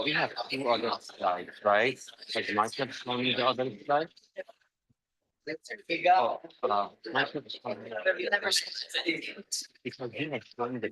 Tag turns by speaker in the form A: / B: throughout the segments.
A: We have two other slides, right? Has Michael shown you the other slide? Oh, Michael shown me because he has shown the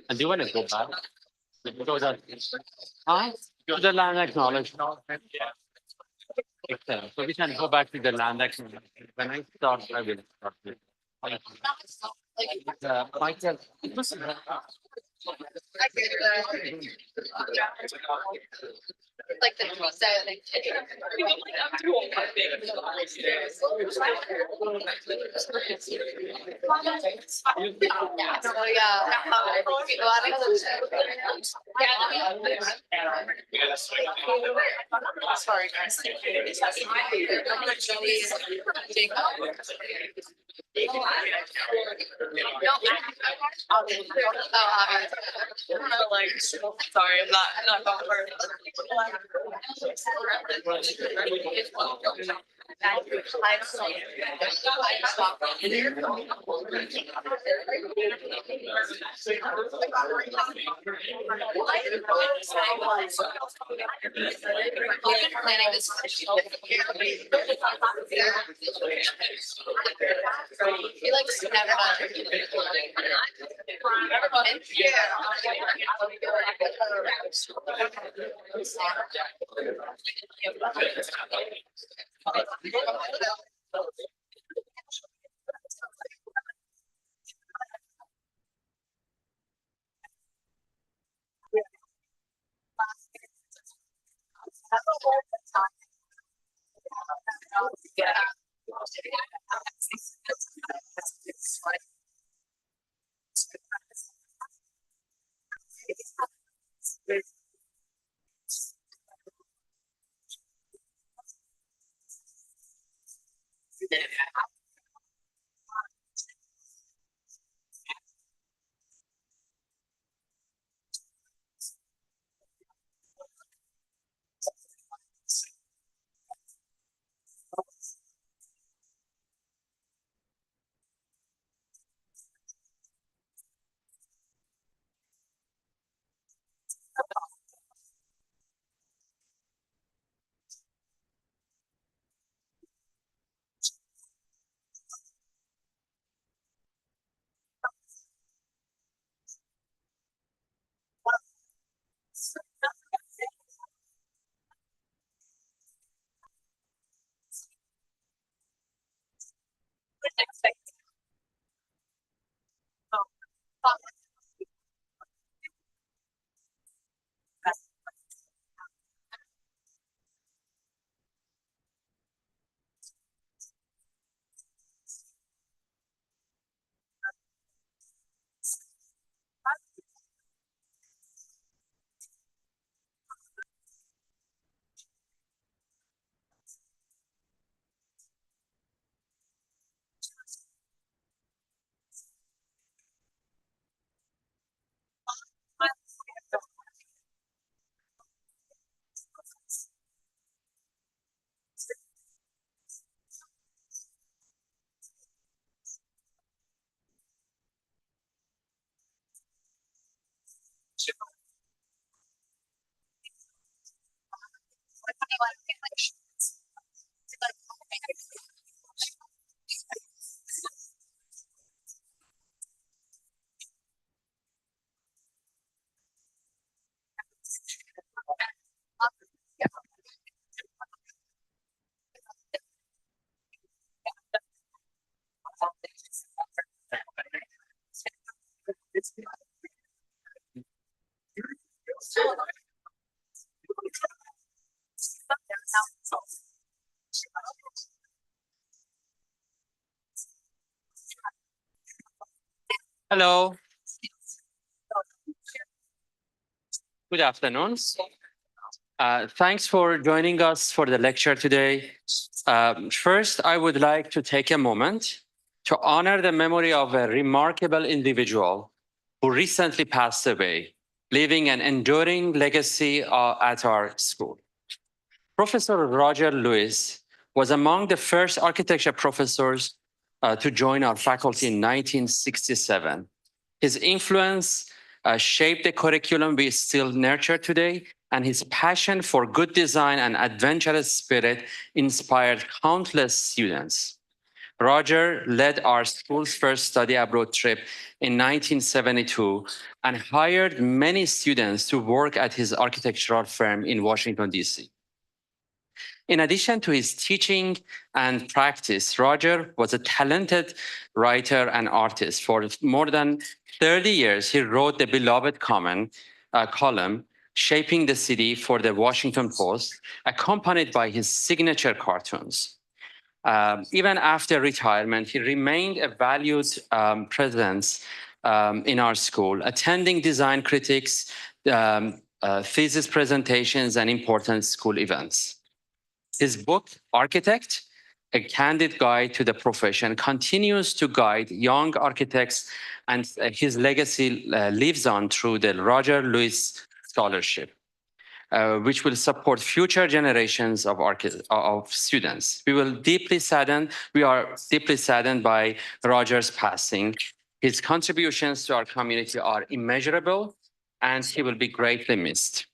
A: And do you want to go back? Go down. Huh? To the land acknowledgement. Excellent. So we can go back to the land acknowledgement. When I start, I will start with. Michael,
B: like the sorry guys. Sorry, I'm not going for it. Planning this. He likes to never
A: Hello. Good afternoon. Thanks for joining us for the lecture today. First, I would like to take a moment to honor the memory of a remarkable individual who recently passed away, leaving an enduring legacy at our school. Professor Roger Lewis was among the first architecture professors to join our faculty in 1967. His influence shaped the curriculum we still nurture today, and his passion for good design and adventurous spirit inspired countless students. Roger led our school's first study abroad trip in 1972 and hired many students to work at his architectural firm in Washington, D.C. In addition to his teaching and practice, Roger was a talented writer and artist. For more than 30 years, he wrote the beloved column, Shaping the City for the Washington Post, accompanied by his signature cartoons. Even after retirement, he remained a valued presence in our school, attending design critics, thesis presentations, and important school events. His book, Architect, A Candid Guide to the Profession, continues to guide young architects, and his legacy lives on through the Roger Lewis Scholarship, which will support future generations of students. We are deeply saddened by Roger's passing. His contributions to our community are immeasurable, and he will be greatly missed.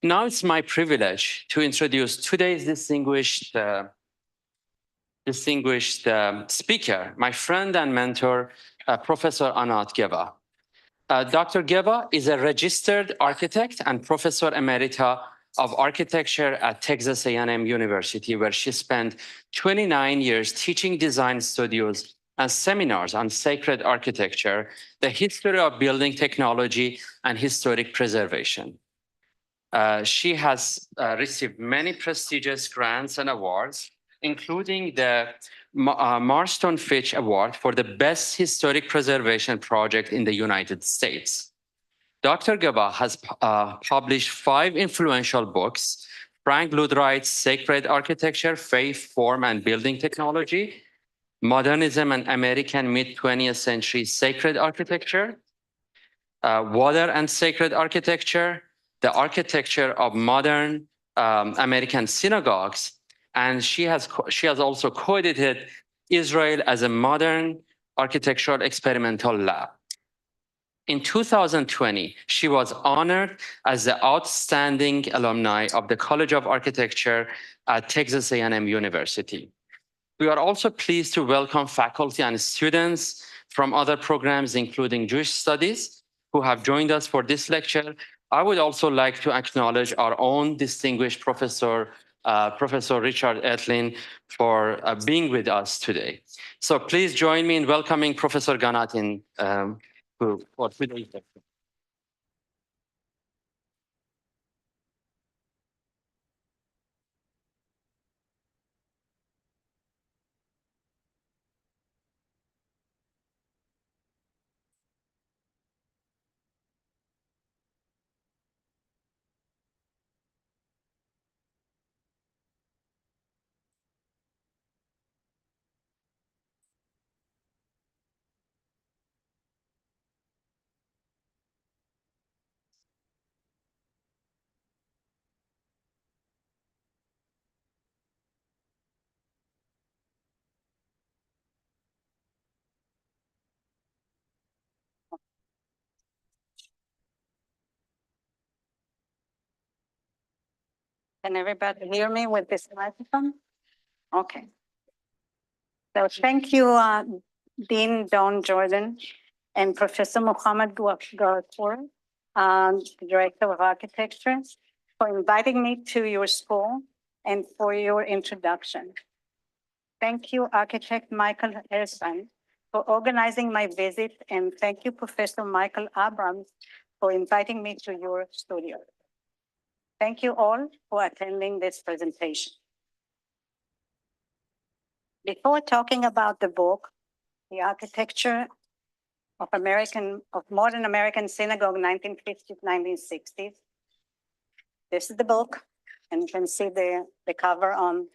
A: Now it's my privilege to introduce today's distinguished speaker, my friend and mentor, Professor Anat Geva. Dr. Geva is a registered architect and professor emerita of architecture at Texas A&M University, where she spent 29 years teaching design studios and seminars on sacred architecture, the history of building technology, and historic preservation. She has received many prestigious grants and awards, including the Marston Fitch Award for the Best Historic Preservation Project in the United States. Dr. Geva has published 5 influential books: Frank Lloyd Wright's Sacred Architecture, Faith, Form, and Building Technology, Modernism and American Mid-20th Century Sacred Architecture, Water and Sacred Architecture, the Architecture of Modern American Synagogues, and she has also co-edited Israel as a Modern Architectural Experimental Lab. In 2020, she was honored as the outstanding alumni of the College of Architecture at Texas A&M University. We are also pleased to welcome faculty and students from other programs, including Jewish Studies, who have joined us for this lecture. I would also like to acknowledge our own distinguished professor, Professor Richard Etlin, for being with us today. So please join me in welcoming Professor Ganat for today's lecture.
C: Can everybody hear me with this microphone? Okay. So thank you, Dean Don Jordan and Professor Muhammad Garapour, the Director of Architecture, for inviting me to your school and for your introduction. Thank you, Architect Michael Harrison, for organizing my visit, and thank you, Professor Michael Abrams, for inviting me to your studio. Thank you all for attending this presentation. Before talking about the book, the architecture of modern American synagogue, 1950s, 1960s. This is the book, and you can see the cover on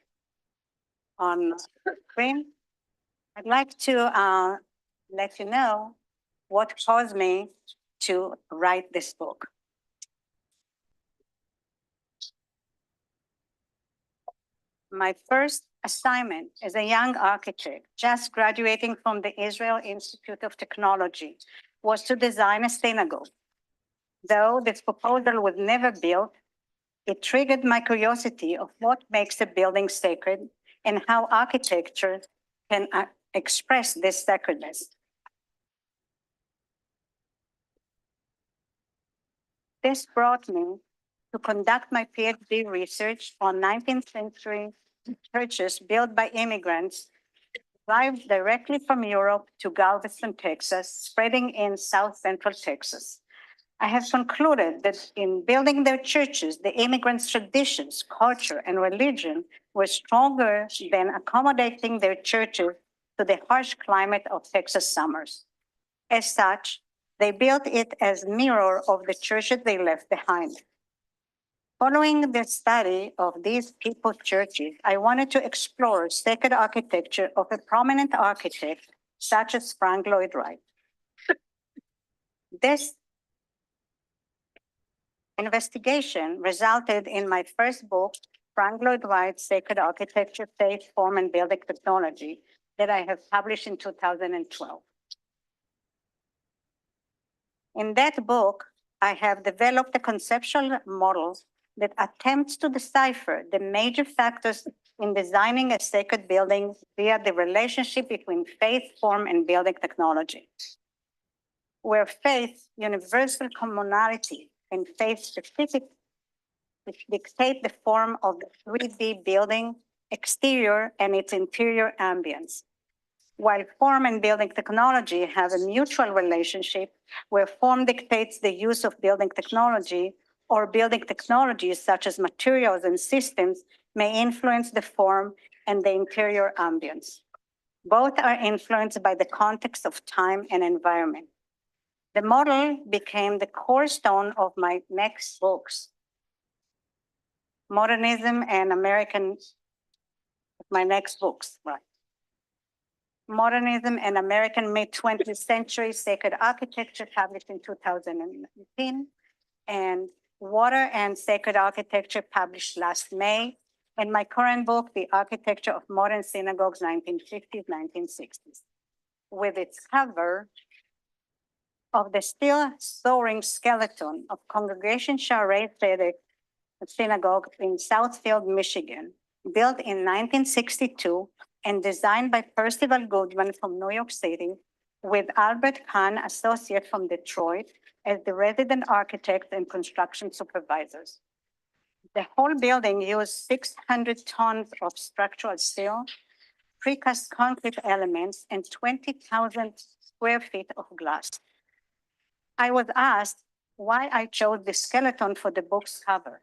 C: screen. I'd like to let you know what caused me to write this book. My first assignment as a young architect, just graduating from the Israel Institute of Technology, was to design a synagogue. Though this proposal was never built, it triggered my curiosity of what makes a building sacred and how architecture can express this sacredness. This brought me to conduct my PhD research on 19th century churches built by immigrants arrived directly from Europe to Galveston, Texas, spreading in South Central Texas. I have concluded that in building their churches, the immigrants' traditions, culture, and religion were stronger than accommodating their churches to the harsh climate of Texas summers. As such, they built it as a mirror of the churches they left behind. Following the study of these people's churches, I wanted to explore sacred architecture of a prominent architect such as Frank Lloyd Wright. This investigation resulted in my first book, Frank Lloyd Wright's Sacred Architecture, Faith, Form, and Building Technology, that I have published in 2012. In that book, I have developed a conceptual model that attempts to decipher the major factors in designing a sacred building via the relationship between faith, form, and building technology. Where faith, universal commonality, and faith specific dictate the form of the 3D building exterior and its interior ambience. While form and building technology have a mutual relationship where form dictates the use of building technology, or building technologies such as materials and systems may influence the form and the interior ambience. Both are influenced by the context of time and environment. The model became the cornerstone of my next books, Modernism and American, my next books, right? Modernism and American Mid-20th Century Sacred Architecture, published in 2019, and Water and Sacred Architecture, published last May, and my current book, The Architecture of Modern Synagogues, 1950s, 1960s, with its cover of the still soaring skeleton of Congregation Shore Synagogue in Southfield, Michigan, built in 1962 and designed by Percival Goodman from New York City, with Albert Kahn, associate from Detroit, as the resident architect and construction supervisors. The whole building used 600 tons of structural steel, precast concrete elements, and 20,000 square feet of glass. I was asked why I chose the skeleton for the book's cover.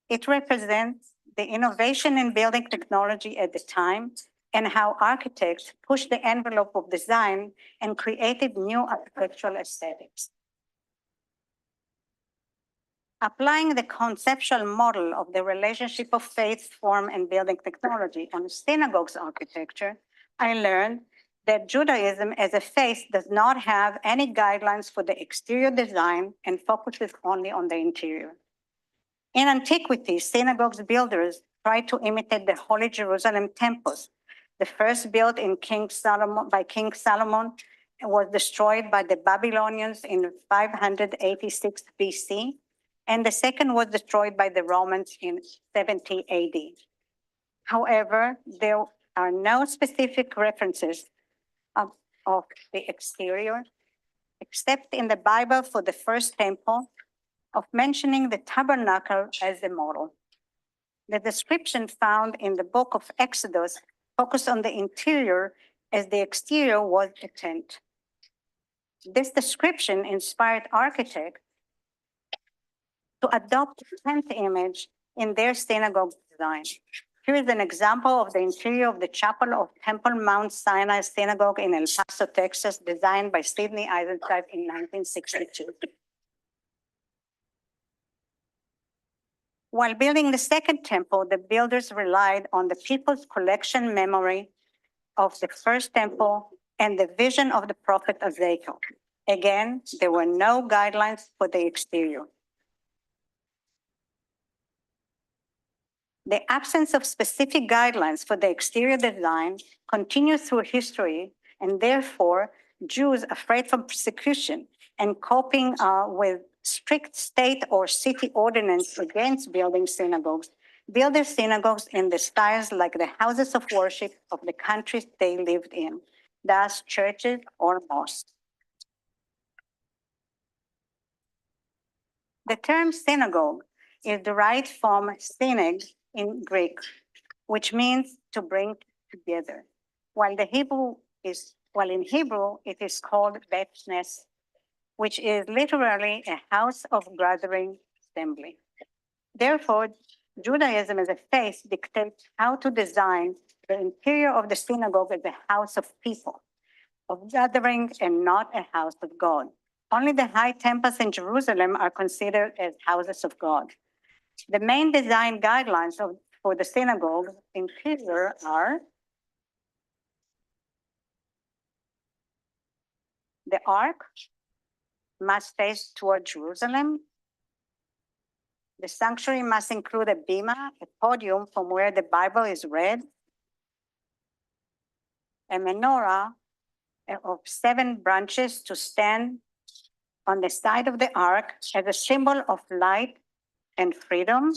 C: It represents the innovation in building technology at the time and how architects pushed the envelope of design and created new architectural aesthetics. Applying the conceptual model of the relationship of faith, form, and building technology on synagogues architecture, I learned that Judaism as a faith does not have any guidelines for the exterior design and focuses only on the interior. In antiquity, synagogues builders tried to imitate the Holy Jerusalem temples. The first built by King Solomon was destroyed by the Babylonians in 586 BC, and the second was destroyed by the Romans in 70 AD. However, there are no specific references of the exterior, except in the Bible for the first temple, of mentioning the tabernacle as the model. The description found in the book of Exodus focused on the interior as the exterior was a tent. This description inspired architects to adopt the tent image in their synagogue design. Here is an example of the interior of the chapel of Temple Mount Sinai Synagogue in El Paso, Texas, designed by Sidney Eisenshtat in 1962. While building the second temple, the builders relied on the people's collection memory of the first temple and the vision of the prophet Ezekiel. Again, there were no guidelines for the exterior. The absence of specific guidelines for the exterior design continues through history, and therefore, Jews afraid from persecution and coping with strict state or city ordinance against building synagogues, build their synagogues in the styles like the houses of worship of the countries they lived in, thus churches or mosques. The term synagogue is derived from synag in Greek, which means to bring together, while in Hebrew it is called Bet Knesset, which is literally a house of gathering assembly. Therefore, Judaism as a faith dictates how to design the interior of the synagogue as a house of people, of gathering, and not a house of God. Only the high temples in Jerusalem are considered as houses of God. The main design guidelines for the synagogue interior are the ark must face toward Jerusalem. The sanctuary must include a bima, a podium from where the Bible is read, a menorah of 7 branches to stand on the side of the ark as a symbol of light and freedom,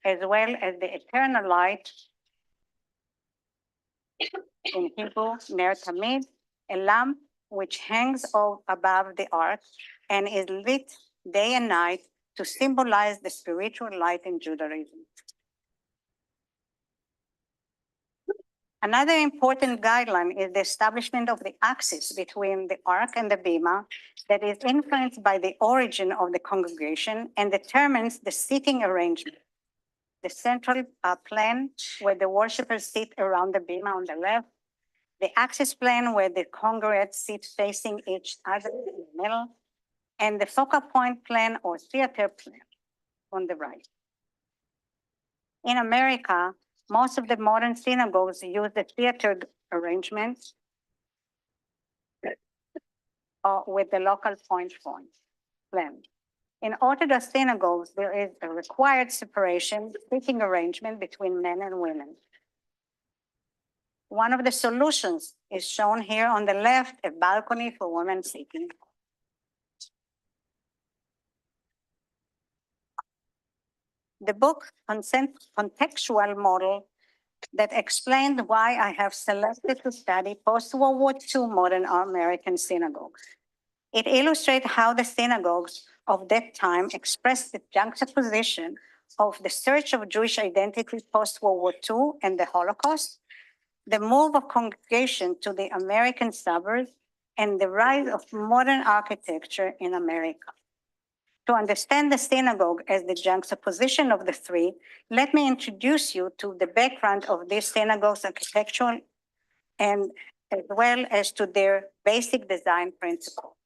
C: as well as the eternal light, in Hebrew, ner tamid, a lamp which hangs above the ark and is lit day and night to symbolize the spiritual light in Judaism. Another important guideline is the establishment of the axis between the ark and the bima that is influenced by the origin of the congregation and determines the seating arrangement. The central plane where the worshipers sit around the bima on the left, the axis plane where the congregants sit facing each other in the middle, and the focal point plane or theater plane on the right. In America, most of the modern synagogues use the theater arrangement with the local point plan. In Orthodox synagogues, there is a required separation, seating arrangement between men and women. One of the solutions is shown here on the left, a balcony for women sitting. The book Contextual Model that explained why I have selected to study post-World War II modern American synagogues. It illustrates how the synagogues of that time expressed the juxtaposition of the search of Jewish identity post-World War II and the Holocaust, the move of congregation to the American suburbs, and the rise of modern architecture in America. To understand the synagogue as the juxtaposition of the three, let me introduce you to the background of this synagogue's architectural and as well as to their basic design principle.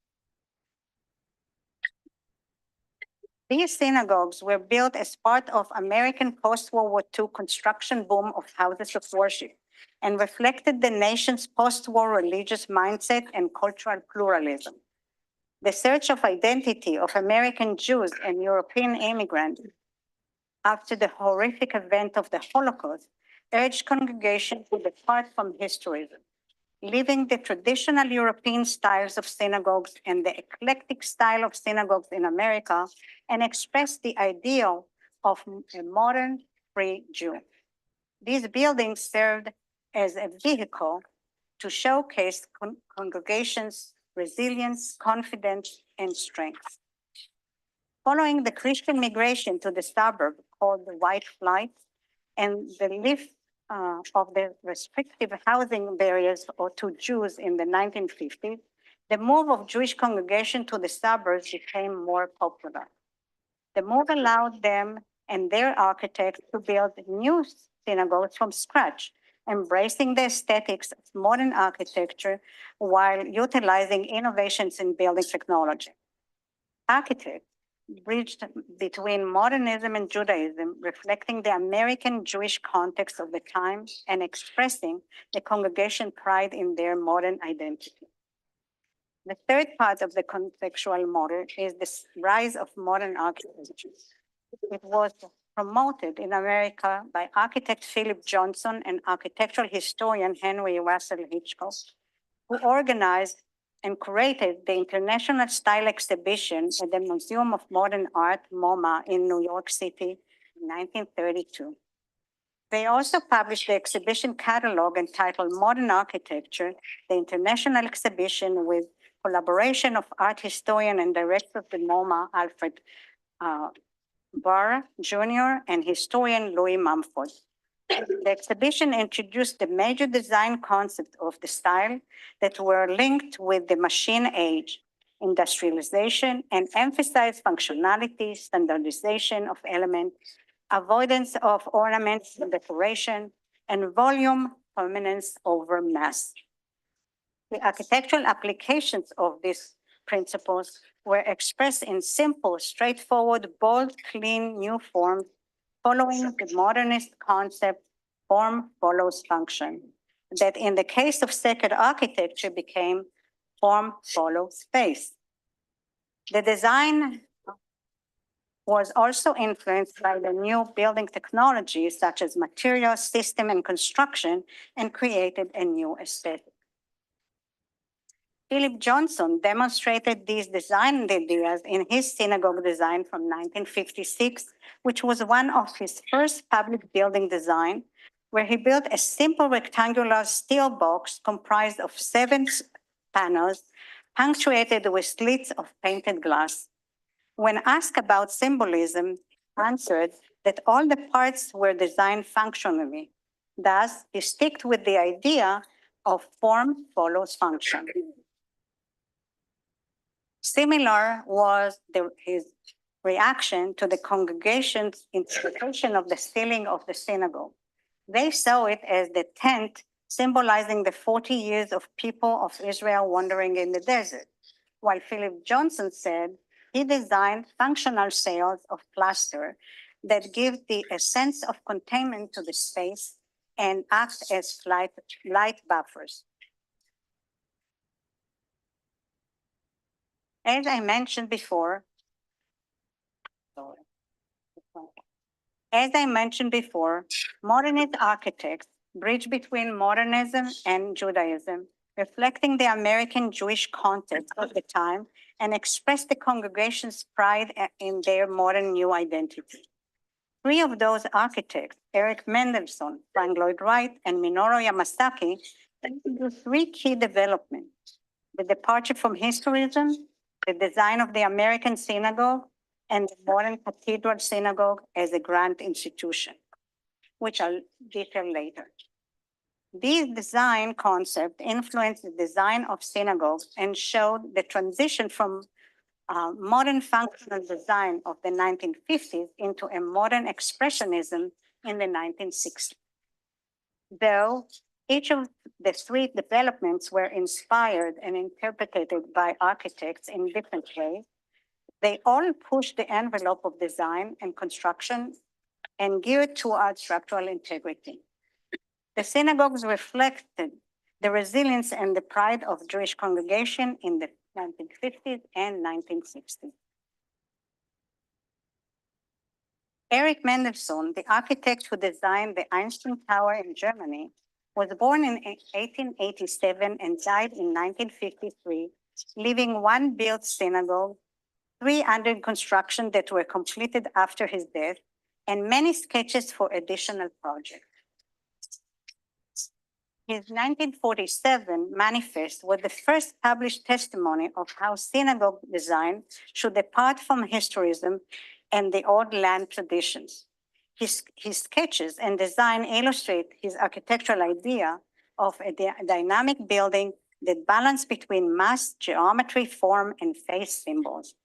C: These synagogues were built as part of American post-World War II construction boom of houses of worship and reflected the nation's post-war religious mindset and cultural pluralism. The search of identity of American Jews and European immigrants after the horrific event of the Holocaust urged congregations to depart from historism, leaving the traditional European styles of synagogues and the eclectic style of synagogues in America and express the ideal of a modern free Jew. These buildings served as a vehicle to showcase congregations' resilience, confidence, and strength. Following the Christian migration to the suburb called the White Flight and the lift of the restrictive housing barriers to Jews in the 1950s, the move of Jewish congregation to the suburbs became more popular. The move allowed them and their architects to build new synagogues from scratch, embracing the aesthetics of modern architecture while utilizing innovations in building technology. Architects bridged between modernism and Judaism, reflecting the American Jewish context of the time and expressing the congregation pride in their modern identity. The third part of the contextual model is the rise of modern architecture. It was promoted in America by architect Philip Johnson and architectural historian Henry Russell Hitchcock, who organized and curated the International Style Exhibition at the Museum of Modern Art, MoMA, in New York City in 1932. They also published the exhibition catalog entitled Modern Architecture, the International Exhibition, with collaboration of art historian and director of the MoMA, Alfred Barr Jr., and historian Louis Mumford. The exhibition introduced the major design concepts of the style that were linked with the machine age, industrialization, and emphasized functionality, standardization of elements, avoidance of ornaments and decoration, and volume prominence over mass. The architectural applications of these principles were expressed in simple, straightforward, bold, clean, new forms, following the modernist concept, form follows function, that in the case of sacred architecture became form follows space. The design was also influenced by the new building technologies such as material, system, and construction, and created a new aesthetic. Philip Johnson demonstrated these design ideas in his synagogue design from 1956, which was one of his first public building design, where he built a simple rectangular steel box comprised of 7 panels, punctuated with slits of painted glass. When asked about symbolism, he answered that all the parts were designed functionally. Thus, he stuck with the idea of form follows function. Similar was his reaction to the congregation's interpretation of the ceiling of the synagogue. They saw it as the tent symbolizing the 40 years of people of Israel wandering in the desert, while Philip Johnson said he designed functional sails of plaster that give a sense of containment to the space and act as light buffers. As I mentioned before, modernist architects bridge between modernism and Judaism, reflecting the American Jewish context of the time and express the congregation's pride in their modern new identity. 3 of those architects, Eric Mendelsohn, Frank Lloyd Wright, and Minoru Yamasaki, introduced 3 key developments: the departure from historism, the design of the American synagogue, and the modern cathedral synagogue as a grand institution, which I'll detail later. These design concepts influenced the design of synagogues and showed the transition from modern functional design of the 1950s into a modern expressionism in the 1960s. Though each of the 3 developments were inspired and interpreted by architects in different ways, they all pushed the envelope of design and construction and geared toward structural integrity. The synagogues reflected the resilience and the pride of Jewish congregation in the 1950s and 1960s. Eric Mendelsohn, the architect who designed the Einstein Tower in Germany, was born in 1887 and died in 1953, leaving 1 built synagogue, 3 under construction that were completed after his death, and many sketches for additional projects. His 1947 manifest was the first published testimony of how synagogue design should depart from historism and the old land traditions. His sketches and design illustrate his architectural idea of a dynamic building that balanced between mass, geometry, form, and face symbols.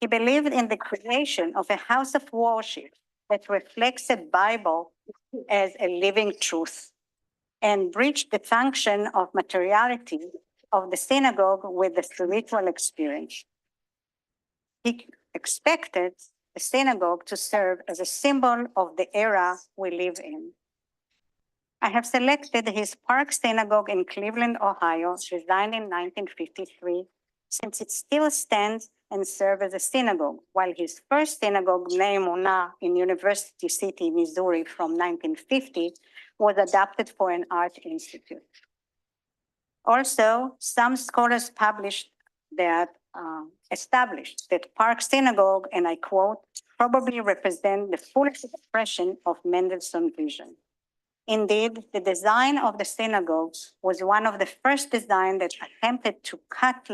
C: He believed in the creation of a house of worship that reflects the Bible as a living truth and bridge the function of materiality of the synagogue with the spiritual experience. He expected the synagogue to serve as a symbol of the era we live in. I have selected his Park Synagogue in Cleveland, Ohio, designed in 1953, since it still stands and serves as a synagogue, while his first synagogue, Bnei Emunah, in University City, Missouri, from 1950, was adapted for an art institute. Also, some scholars established that Park Synagogue, and I quote, probably represent the fullest expression of Mendelsohn's vision. Indeed, the design of the synagogue was one of the first designs that attempted to cut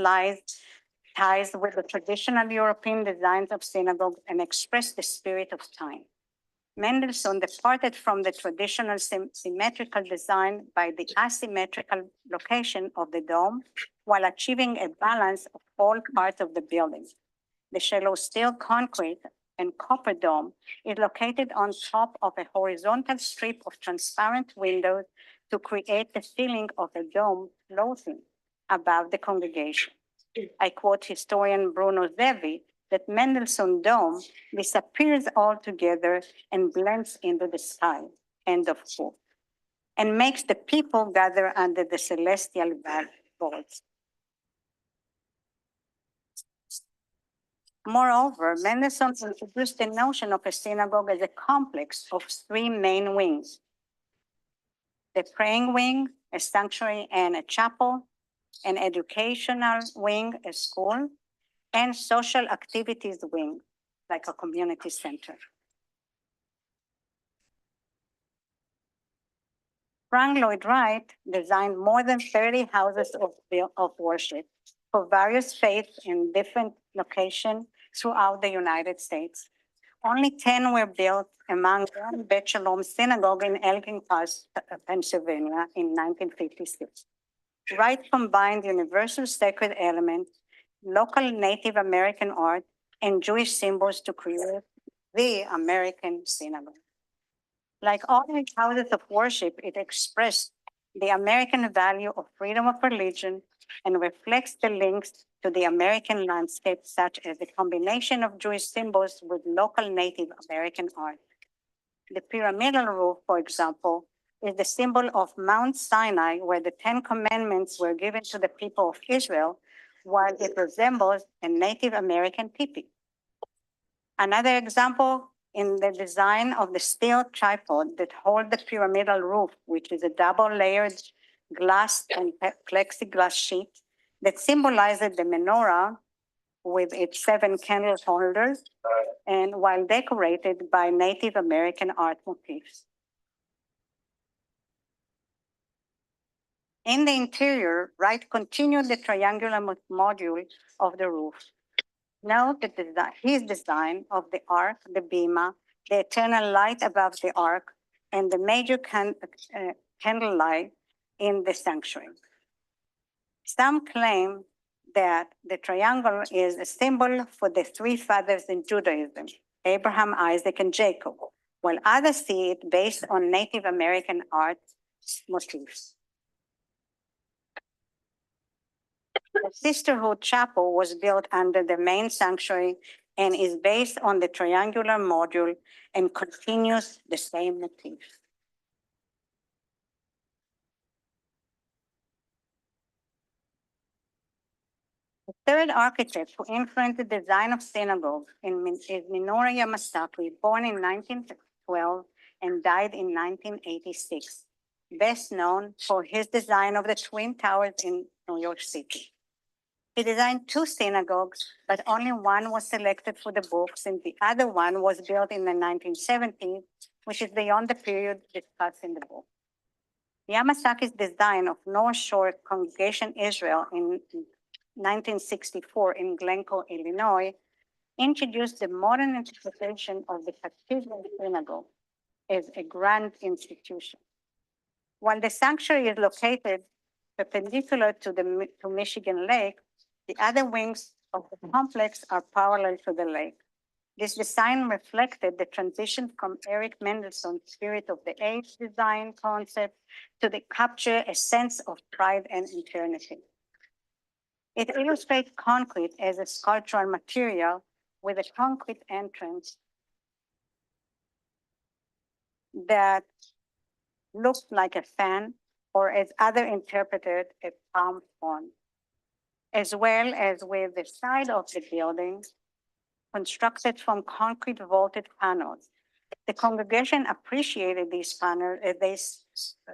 C: ties with the traditional European designs of synagogues and express the spirit of time. Mendelsohn departed from the traditional symmetrical design by the asymmetrical location of the dome while achieving a balance of all parts of the building. The shallow steel concrete and copper dome is located on top of a horizontal strip of transparent windows to create the feeling of a dome floating above the congregation. I quote historian Bruno Zevi that Mendelssohn dome disappears altogether and blends into the sky, end of quote, and makes the people gather under the celestial vaults. Moreover, Mendelsohn introduced the notion of a synagogue as a complex of three main wings: the praying wing, a sanctuary and a chapel, an educational wing, a school, and social activities wing, like a community center. Frank Lloyd Wright designed more than 30 houses of worship for various faiths in different locations throughout the United States. Only 10 were built, among them Beth Sholom Synagogue in Elkins Park, Pennsylvania in 1956. Wright combined universal sacred elements, local Native American art, and Jewish symbols to create the American synagogue. Like all his houses of worship, it expressed the American value of freedom of religion and reflects the links to the American landscape, such as the combination of Jewish symbols with local Native American art. The pyramidal roof, for example, is the symbol of Mount Sinai, where the 10 Commandments were given to the people of Israel, while it resembles a Native American teepee. Another example in the design of the steel tripod that holds the pyramidal roof, which is a double-layered glass and plexiglass sheet that symbolizes the menorah with its 7 candle holders, and while decorated by Native American art motifs. In the interior, Wright continued the triangular module of the roof. Note that his design of the ark, the bema, the eternal light above the ark, and the major candlelight in the sanctuary. Some claim that the triangle is a symbol for the 3 fathers in Judaism, Abraham, Isaac, and Jacob, while others see it based on Native American art motifs. The Sisterhood Chapel was built under the main sanctuary and is based on the triangular module and continues the same motif. The third architect who influenced the design of synagogues is Minoru Yamasaki, born in 1912 and died in 1986, best known for his design of the Twin Towers in New York City. He designed 2 synagogues, but only one was selected for the book, since the other one was built in the 1970s, which is beyond the period discussed in the book. Yamasaki's design of North Shore Congregation Israel in 1964 in Glencoe, Illinois, introduced the modern interpretation of the Cathedral Synagogue as a grand institution. While the sanctuary is located perpendicular to Michigan Lake, the other wings of the complex are parallel to the lake. This design reflected the transition from Eric Mendelsohn's spirit of the age design concept to the capture a sense of pride and eternity. It illustrates concrete as a sculptural material with a concrete entrance that looked like a fan, or as others interpreted, a palm frond, as well as with the side of the building constructed from concrete vaulted panels. The congregation appreciated these panels as they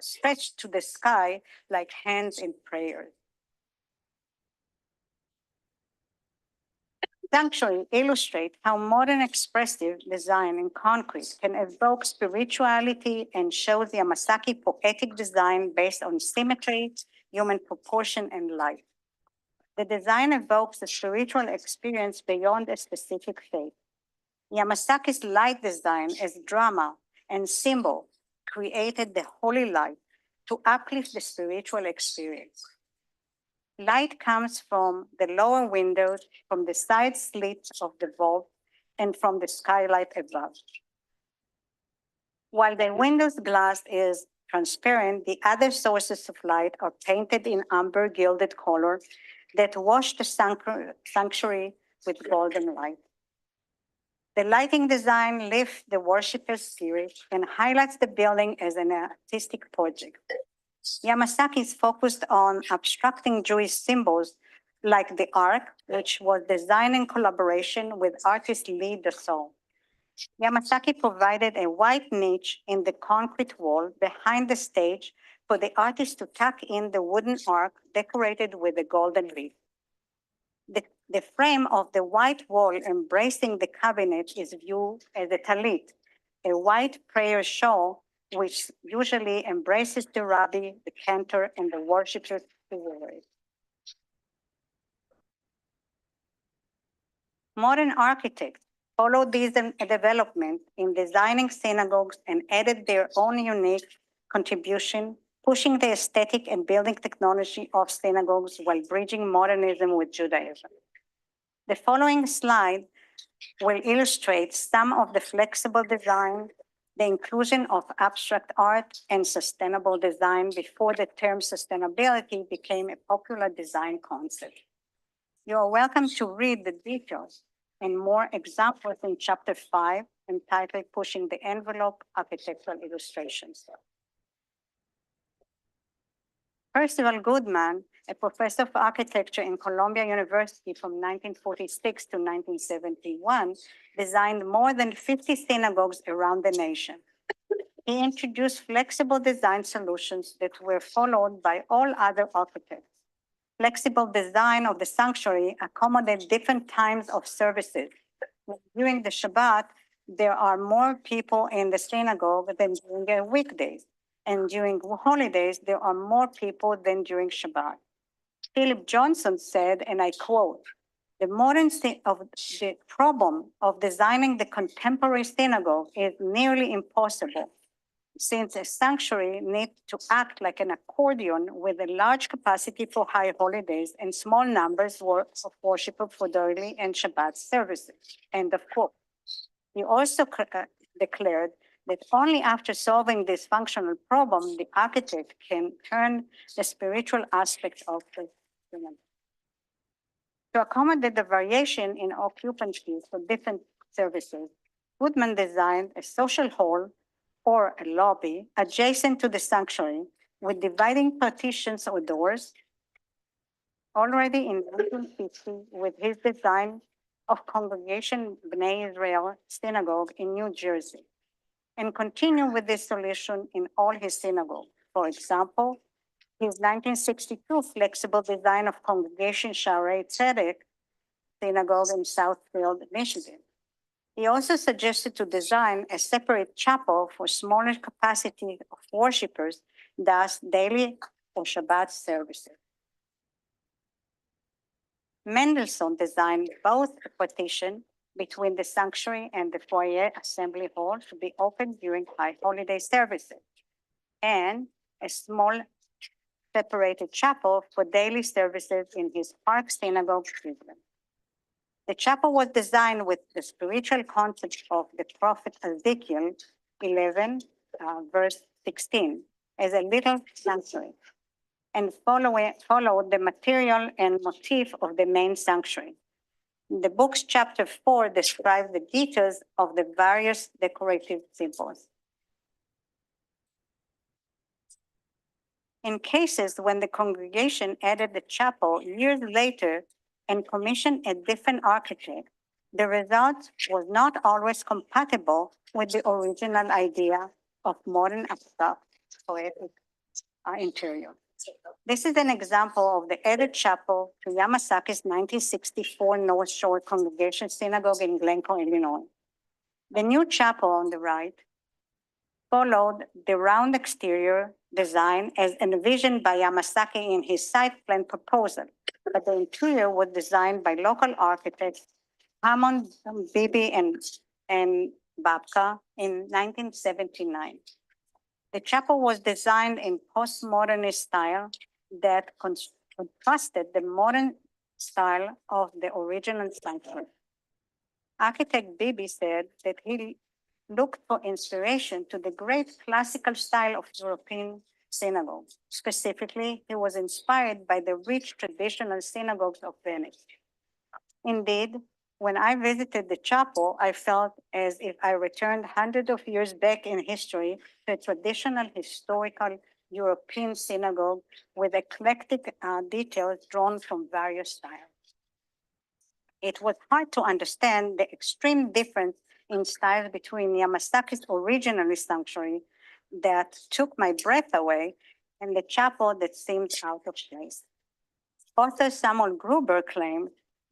C: stretched to the sky like hands in prayer. Sanctuary illustrate how modern expressive design in concrete can evoke spirituality and shows the Yamasaki poetic design based on symmetry, human proportion, and light. The design evokes a spiritual experience beyond a specific faith. Yamasaki's light design as drama and symbol created the holy light to uplift the spiritual experience. Light comes from the lower windows, from the side slits of the vault, and from the skylight above. While the window's glass is transparent, the other sources of light are painted in amber gilded color that wash the sanctuary with golden light. The lighting design lifts the worshiper's spirit and highlights the building as an artistic project. Yamasaki is focused on abstracting Jewish symbols like the Ark, which was designed in collaboration with artist Lee Dassault. Yamasaki provided a white niche in the concrete wall behind the stage for the artist to tuck in the wooden ark decorated with a golden leaf. The frame of the white wall embracing the cabinet is viewed as a talit, a white prayer shawl which usually embraces the rabbi, the cantor, and the worshippers who wear it. Modern architects followed this development in designing synagogues and added their own unique contribution, pushing the aesthetic and building technology of synagogues while bridging modernism with Judaism. The following slide will illustrate some of the flexible design, the inclusion of abstract art and sustainable design before the term sustainability became a popular design concept. You are welcome to read the details and more examples in chapter 5 entitled Pushing the Envelope, Architectural Illustrations. Percival Goodman, a professor of architecture in Columbia University from 1946 to 1971, designed more than 50 synagogues around the nation. He introduced flexible design solutions that were followed by all other architects. Flexible design of the sanctuary accommodates different times of services. During the Shabbat, there are more people in the synagogue than during the weekdays. And during holidays, there are more people than during Shabbat. Philip Johnson said, and I quote, the problem of designing the contemporary synagogue is nearly impossible, since a sanctuary needs to act like an accordion with a large capacity for high holidays and small numbers of worshipers for daily and Shabbat services, end of quote. He also declared that only after solving this functional problem, the architect can turn the spiritual aspect of the synagogue. To accommodate the variation in occupancy for different services, Goodman designed a social hall or a lobby adjacent to the sanctuary with dividing partitions or doors. Already in 1950, with his design of Congregation Bnei Israel Synagogue in New Jersey, and continue with this solution in all his synagogues. For example, his 1962 flexible design of Congregation Shaarei Tzedek Synagogue in Southfield, Michigan. He also suggested to design a separate chapel for smaller capacity of worshipers, thus daily or Shabbat services. Mendelsohn designed both a partition between the sanctuary and the foyer assembly hall to be open during high holiday services, and a small separated chapel for daily services in his Park Synagogue, Cleveland. The chapel was designed with the spiritual concept of the prophet Ezekiel 11, verse 16, as a little sanctuary, and followed the material and motif of the main sanctuary. The book's chapter 4 describes the details of the various decorative symbols. In cases when the congregation added the chapel years later and commissioned a different architect, the result was not always compatible with the original idea of modern abstract poetic interior. This is an example of the added chapel to Yamasaki's 1964 North Shore Congregation Synagogue in Glencoe, Illinois. The new chapel on the right followed the round exterior design as envisioned by Yamasaki in his site plan proposal, but the interior was designed by local architects Hammond, Beebe, and Babka in 1979. The chapel was designed in postmodernist style that contrasted the modern style of the original sanctuary. Architect Beebe said that he looked for inspiration to the great classical style of European synagogues. Specifically, he was inspired by the rich traditional synagogues of Venice. Indeed, when I visited the chapel, I felt as if I returned hundreds of years back in history to a traditional historical European synagogue with eclectic details drawn from various styles. It was hard to understand the extreme difference in styles between Yamasaki's original sanctuary that took my breath away and the chapel that seemed out of place. Author Samuel Gruber claimed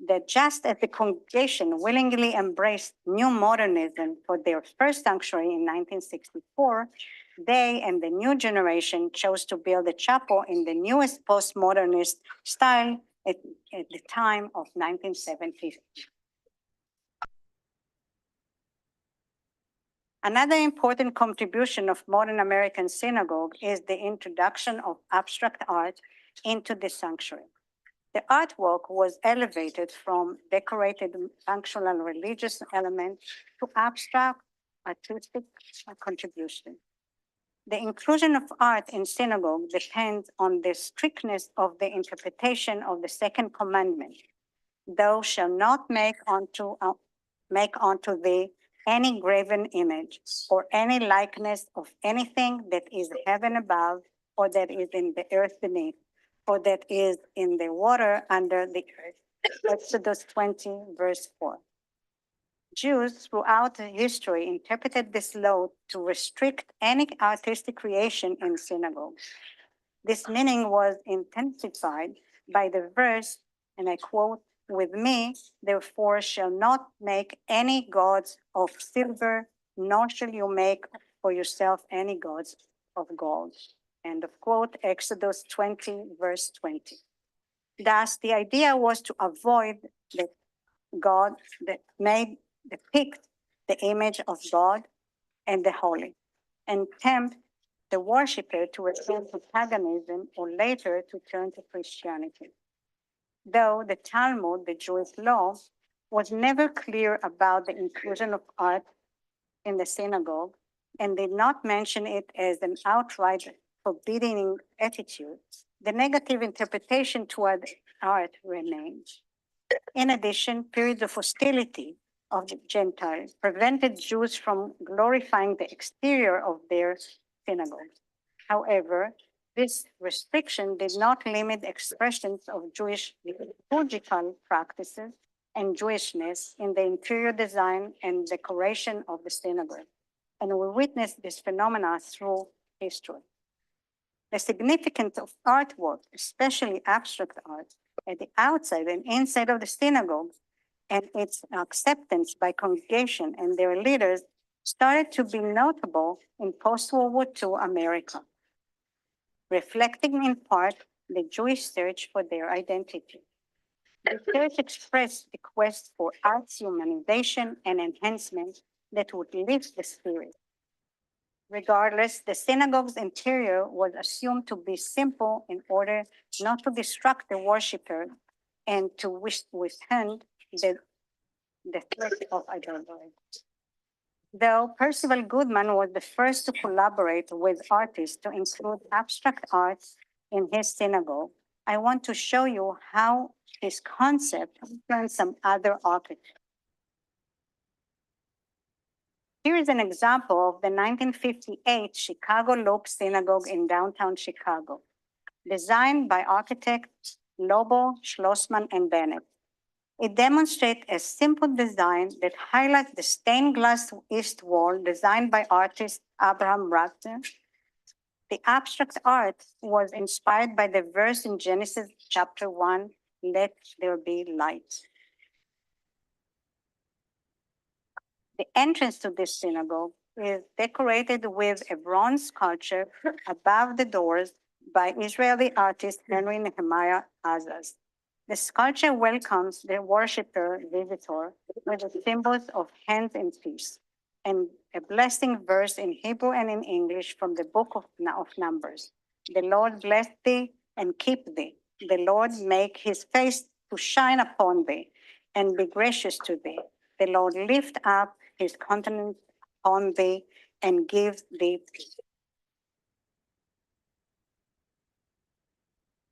C: that just as the congregation willingly embraced new modernism for their first sanctuary in 1964, they and the new generation chose to build a chapel in the newest postmodernist style at the time of 1970. Another important contribution of modern American synagogue is the introduction of abstract art into the sanctuary. The artwork was elevated from decorated functional religious elements to abstract artistic contribution. The inclusion of art in synagogue depends on the strictness of the interpretation of the second commandment. Thou shalt not make unto thee any graven image or any likeness of anything that is heaven above or that is in the earth beneath, or that is in the water under the earth. Exodus 20, verse 4. Jews throughout history interpreted this law to restrict any artistic creation in synagogues. This meaning was intensified by the verse, and I quote, "With me, therefore, shall not make any gods of silver, nor shall you make for yourself any gods of gold." End of quote, Exodus 20, verse 20. Thus, the idea was to avoid that God that made depict the image of God and the holy, and tempt the worshiper to return to paganism or later to turn to Christianity. Though the Talmud, the Jewish law, was never clear about the inclusion of art in the synagogue and did not mention it as an outright forbidding attitude, the negative interpretation toward art remains. In addition, periods of hostility of the Gentiles prevented Jews from glorifying the exterior of their synagogues. However, this restriction did not limit expressions of Jewish liturgical practices and Jewishness in the interior design and decoration of the synagogue, and we witnessed this phenomena through history. The significance of artwork, especially abstract art, at the outside and inside of the synagogue, and its acceptance by congregation and their leaders started to be notable in post-World War II America, reflecting in part the Jewish search for their identity. The church expressed a quest for art's humanization and enhancement that would lift the spirit. Regardless, the synagogue's interior was assumed to be simple in order not to distract the worshiper and to withstand the the threat of idolatry. Though Percival Goodman was the first to collaborate with artists to include abstract art in his synagogue, I want to show you how his concept influenced some other architects. Here is an example of the 1958 Chicago Loop Synagogue in downtown Chicago, designed by architects Lobo, Schlossman, and Bennett. It demonstrates a simple design that highlights the stained glass east wall designed by artist Abraham Ratner. The abstract art was inspired by the verse in Genesis chapter 1, "Let there be light." The entrance to this synagogue is decorated with a bronze sculpture above the doors by Israeli artist Henry Nehemiah Azaz. The sculpture welcomes the worshiper visitor with the symbols of hands and peace, and a blessing verse in Hebrew and in English from the book of Numbers. The Lord bless thee and keep thee. The Lord make his face to shine upon thee and be gracious to thee. The Lord lift up his countenance upon thee and give thee peace.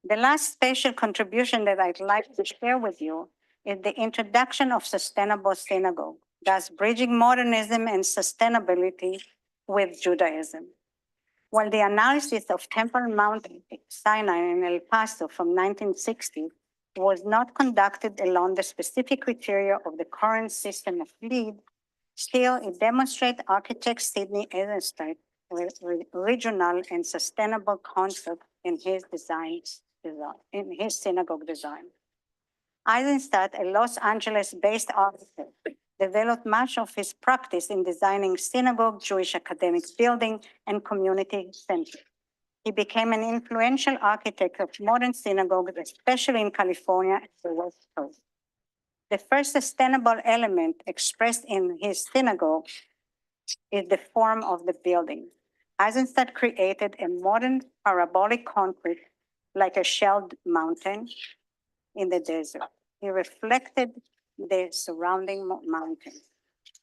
C: The last special contribution that I'd like to share with you is the introduction of sustainable synagogue, thus bridging modernism and sustainability with Judaism. While the analysis of Temple Mount Sinai in El Paso from 1960 was not conducted along the specific criteria of the current system of LEED, still it demonstrates architect Sidney Eisenshtat regional and sustainable concept in his in his synagogue design. Eisenshtat, a Los Angeles-based architect, developed much of his practice in designing synagogue, Jewish academic building, and community centers. He became an influential architect of modern synagogues, especially in California and the West Coast. The first sustainable element expressed in his synagogue is the form of the building. Eisenshtat created a modern parabolic concrete like a shelled mountain in the desert. He reflected the surrounding mountains.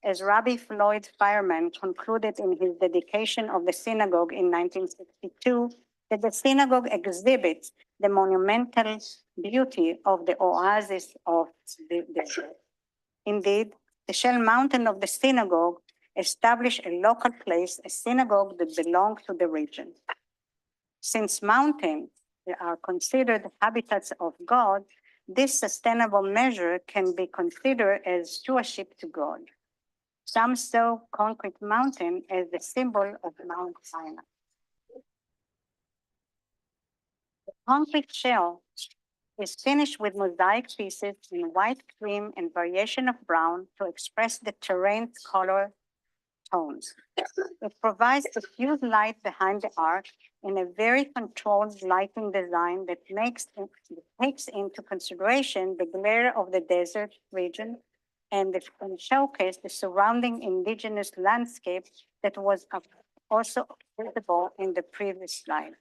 C: As Rabbi Floyd Fireman concluded in his dedication of the synagogue in 1962, that the synagogue exhibits the monumental beauty of the oasis of the desert. Indeed, the shell mountain of the synagogue established a local place, a synagogue that belonged to the region. Since mountains are considered habitats of God, this sustainable measure can be considered as stewardship to God. Some saw concrete mountain as the symbol of Mount Sinai. The concrete shell is finished with mosaic pieces in white, cream, and variation of brown to express the terrain's color tones. It provides diffuse light behind the arch in a very controlled lighting design that takes into consideration the glare of the desert region and showcase the surrounding indigenous landscape that was also visible in the previous slide.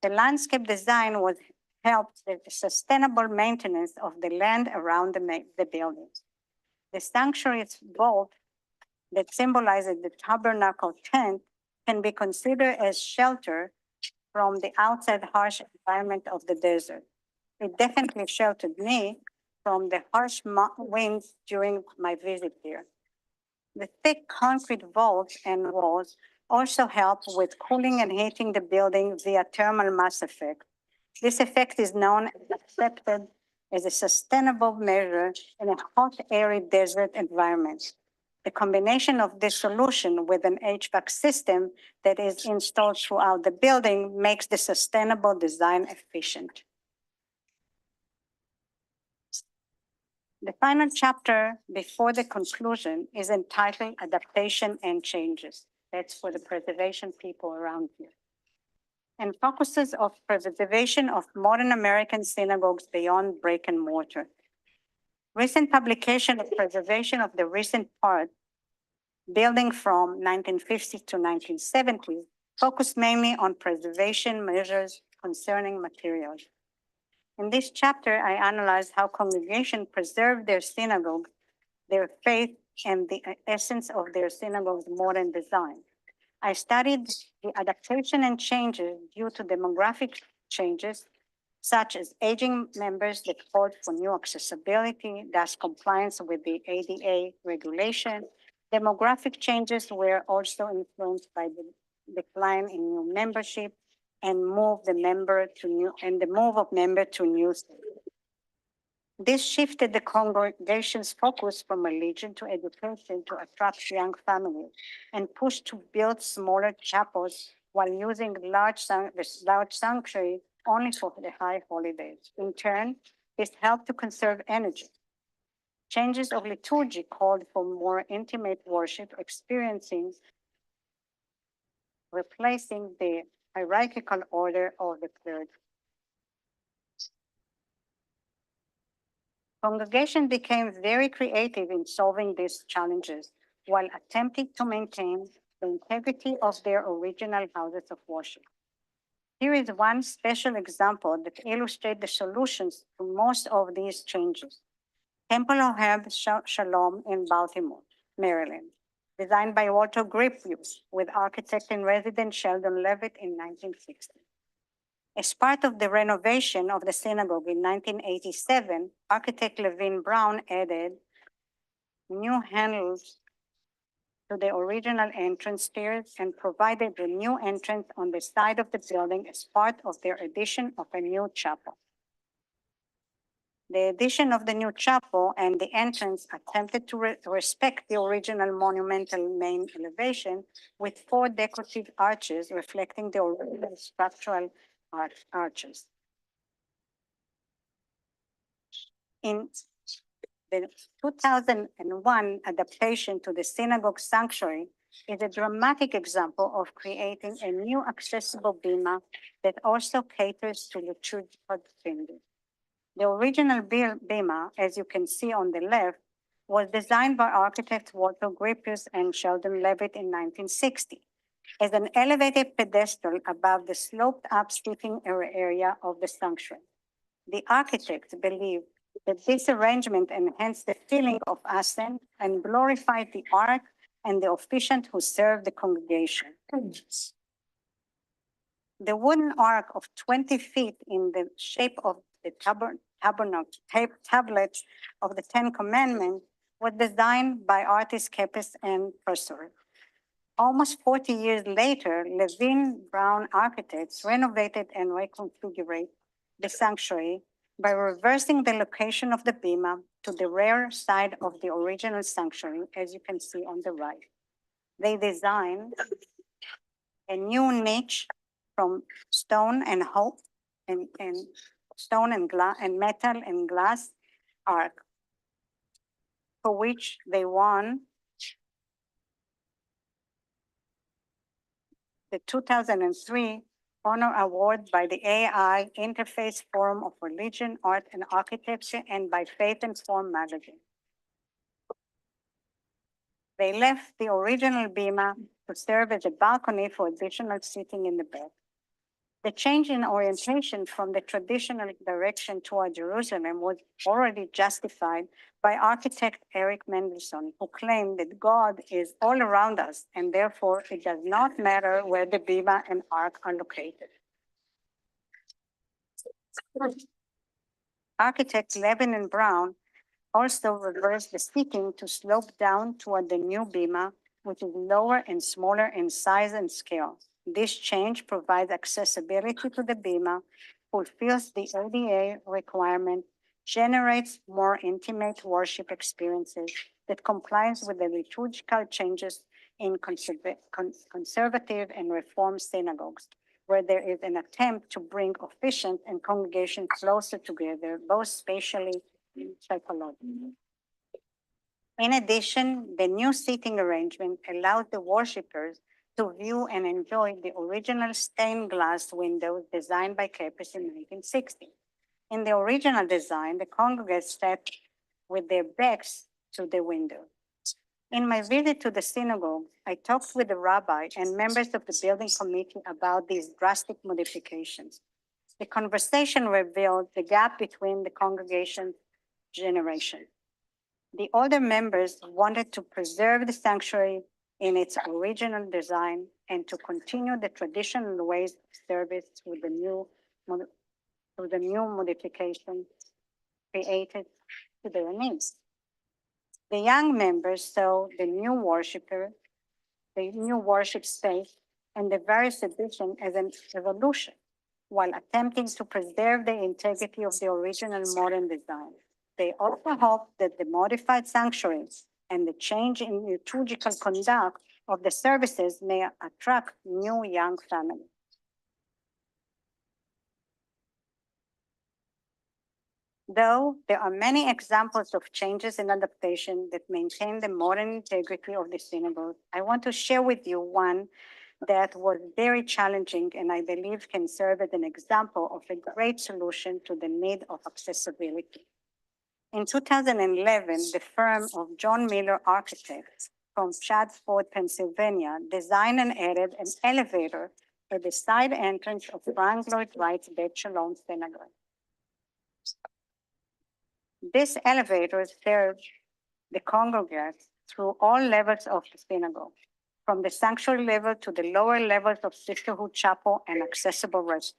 C: The landscape design was helped with the sustainable maintenance of the land around the buildings. The sanctuary's vault that symbolizes the tabernacle tent can be considered as shelter from the outside harsh environment of the desert. It definitely sheltered me from the harsh winds during my visit here. The thick concrete vault and walls also help with cooling and heating the building via thermal mass effect. This effect is known and accepted as a sustainable measure in a hot, arid desert environment. The combination of this solution with an HVAC system that is installed throughout the building makes the sustainable design efficient. The final chapter before the conclusion is entitled Adaptation and Changes. That's for the preservation people around here. And focuses on preservation of modern American synagogues beyond brick and mortar. Recent publication of preservation of the recent part, building from 1950 to 1970, focused mainly on preservation measures concerning materials. In this chapter, I analyzed how congregations preserved their synagogue their faith, and the essence of their synagogue's modern design. I studied the adaptation and changes due to demographic changes, such as aging members that called for new accessibility, thus compliance with the ADA regulation. Demographic changes were also influenced by the decline in new membership and the move of member to new states. This shifted the congregation's focus from religion to education to attract young families and pushed to build smaller chapels while using large sanctuary only for the high holidays. In turn, this helped to conserve energy. Changes of liturgy called for more intimate worship experiencing, replacing the hierarchical order of the clergy. Congregation became very creative in solving these challenges while attempting to maintain the integrity of their original houses of worship. Here is one special example that illustrates the solutions to most of these changes. Temple Oheb Shalom in Baltimore, Maryland, designed by Walter Gropius with architect in residence Sheldon Leavitt in 1960. As part of the renovation of the synagogue in 1987, architect Levin Brown added new handles to the original entrance stairs and provided a new entrance on the side of the building as part of their addition of a new chapel. The addition of the new chapel and the entrance attempted to respect the original monumental main elevation with 4 decorative arches reflecting the original structural arches. In the 2001 adaptation to the synagogue sanctuary is a dramatic example of creating a new accessible bima that also caters to liturgical singing. The original bima, as you can see on the left, was designed by architects Walter Gropius and Sheldon Leavitt in 1960 as an elevated pedestal above the sloped up seating area of the sanctuary. The architects believed that this arrangement enhanced the feeling of ascent and glorified the ark and the officiant who served the congregation. The wooden ark of 20 feet in the shape of the tablets of the 10 Commandments was designed by artists Kepes and Purser. Almost 40 years later, Levin Brown architects renovated and reconfigured the sanctuary by reversing the location of the bima to the rear side of the original sanctuary, as you can see on the right. They designed a new niche from stone and metal and glass arc, for which they won the 2003 Honor Award by the AI Interface Forum of Religion, Art, and Architecture and by Faith and Form magazine. They left the original bima to serve as a balcony for additional seating in the back. The change in orientation from the traditional direction toward Jerusalem was already justified by architect Eric Mendelsohn, who claimed that God is all around us, and therefore it does not matter where the bima and ark are located. Architects Levin and Brown also reversed the seating to slope down toward the new bima, which is lower and smaller in size and scale. This change provides accessibility to the bima, fulfills the ADA requirement, generates more intimate worship experiences that complies with the liturgical changes in conservative and reform synagogues, where there is an attempt to bring officiant and congregation closer together, both spatially and psychologically. In addition, the new seating arrangement allows the worshipers to view and enjoy the original stained glass windows designed by Kepes in 1960. In the original design, the congregants sat with their backs to the window. In my visit to the synagogue, I talked with the rabbi and members of the building committee about these drastic modifications. The conversation revealed the gap between the congregation generations. The older members wanted to preserve the sanctuary in its original design and to continue the traditional ways of service with the new modification created to their needs. The young members saw the new worship space, and the various additions as an evolution, while attempting to preserve the integrity of the original modern design. They also hoped that the modified sanctuaries and the change in liturgical conduct of the services may attract new young families. Though there are many examples of changes in adaptation that maintain the modern integrity of the synagogue, I want to share with you one that was very challenging and I believe can serve as an example of a great solution to the need of accessibility. In 2011, the firm of John Miller Architects from Chadford, Pennsylvania, designed and added an elevator at the side entrance of Frank Lloyd Wright's Beth Sholom Synagogue. This elevator served the congregants through all levels of the synagogue, from the sanctuary level to the lower levels of Sisterhood Chapel and accessible rest.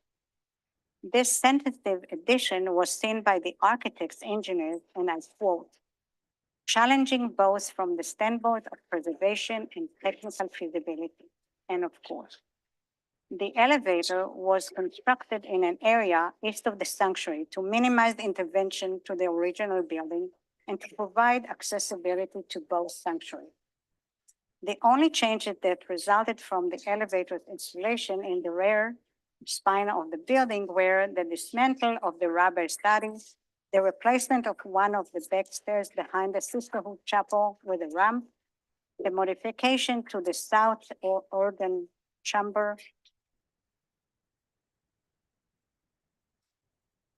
C: This sensitive addition was seen by the architects, engineers, and I quote, challenging both from the standpoint of preservation and technical feasibility, end of quote. The elevator was constructed in an area east of the sanctuary to minimize the intervention to the original building and to provide accessibility to both sanctuaries. The only changes that resulted from the elevator's installation in the rear spine of the building were the dismantle of the rabbi studies, the replacement of one of the back stairs behind the Sisterhood Chapel with a ramp, the modification to the south organ chamber,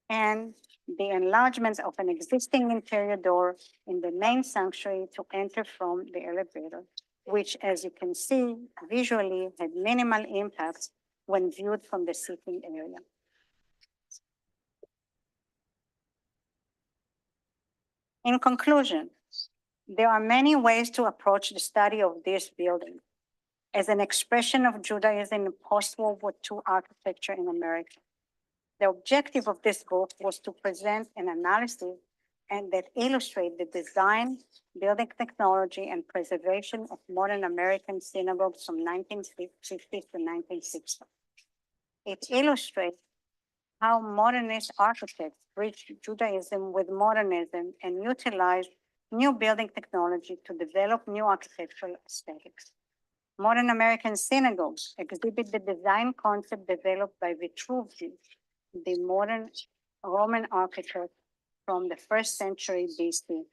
C: and the enlargement of an existing interior door in the main sanctuary to enter from the elevator, which, as you can see, visually had minimal impact when viewed from the sitting area. In conclusion, there are many ways to approach the study of this building as an expression of Judaism in post-World War II architecture in America. The objective of this book was to present an analysis and that illustrate the design, building technology, and preservation of modern American synagogues from 1950 to 1960. It illustrates how modernist architects bridged Judaism with modernism and utilized new building technology to develop new architectural aesthetics. Modern American synagogues exhibit the design concept developed by Vitruvius, the modern Roman architect from the 1st century BC,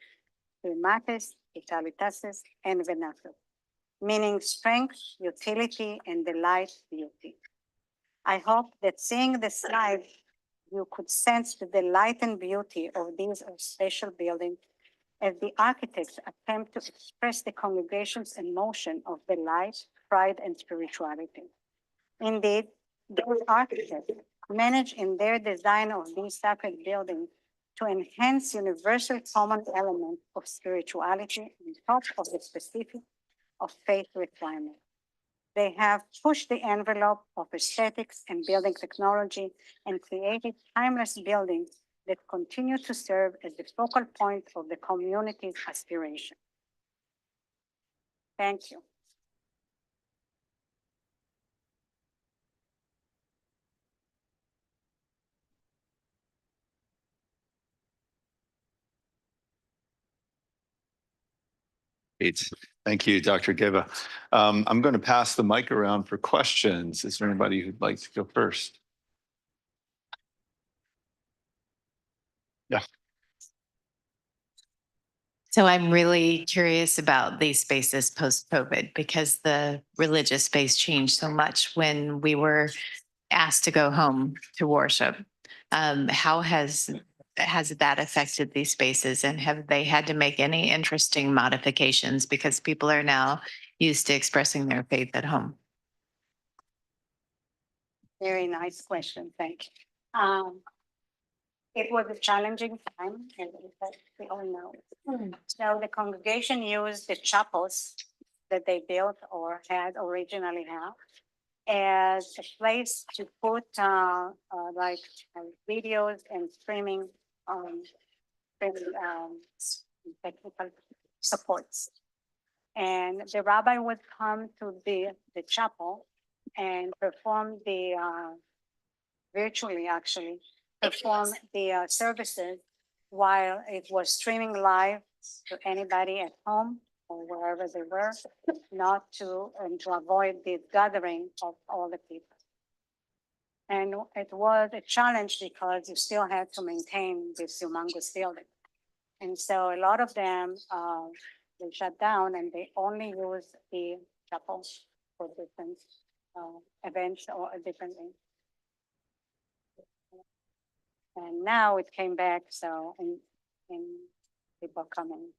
C: Primates, Italitatis, and Venatus, meaning strength, utility, and delight, beauty. I hope that seeing the slide, you could sense the delight and beauty of these special buildings as the architects attempt to express the congregation's emotion of delight, pride, and spirituality. Indeed, those architects manage in their design of these sacred buildings to enhance universal common element of spirituality on top of the specific of faith requirement. They have pushed the envelope of aesthetics and building technology and created timeless buildings that continue to serve as the focal point of the community's aspiration. Thank you.
D: Great. Thank you, Dr. Geva. I'm going to pass the mic around for questions. Is there anybody who'd like to go first? Yeah.
E: So I'm really curious about these spaces post-COVID because the religious space changed so much when we were asked to go home to worship. How has that affected these spaces, and have they had to make any interesting modifications because people are now used to expressing their faith at home?
C: Very nice question, thank you. It was a challenging time, and we all know. So the congregation used the chapels that they built or had originally have as a place to put like videos and streaming technical supports. And the rabbi would come to the chapel and perform the virtually actually perform the services while it was streaming live to anybody at home or wherever they were, not to and to avoid the gathering of all the people. And it was a challenge because you still had to maintain this humongous building. And so a lot of them they shut down and they only use the chapel for different events or different things. And now it came back, so and people coming.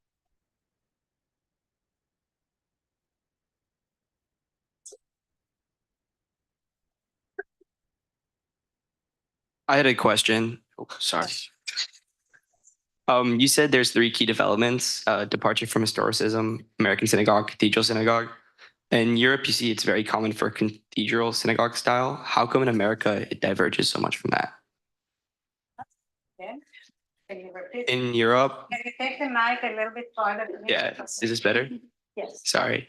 F: I had a question. Oh, sorry. You said there's three key developments, departure from historicism, American Synagogue, Cathedral Synagogue. In Europe, you see it's very common for cathedral synagogue style. How come in America it diverges so much from that?
C: Yeah. Can you repeat?
F: In Europe,
C: Can you take the mic a little bit farther?
F: yeah, is this better?
C: Yes.
F: Sorry.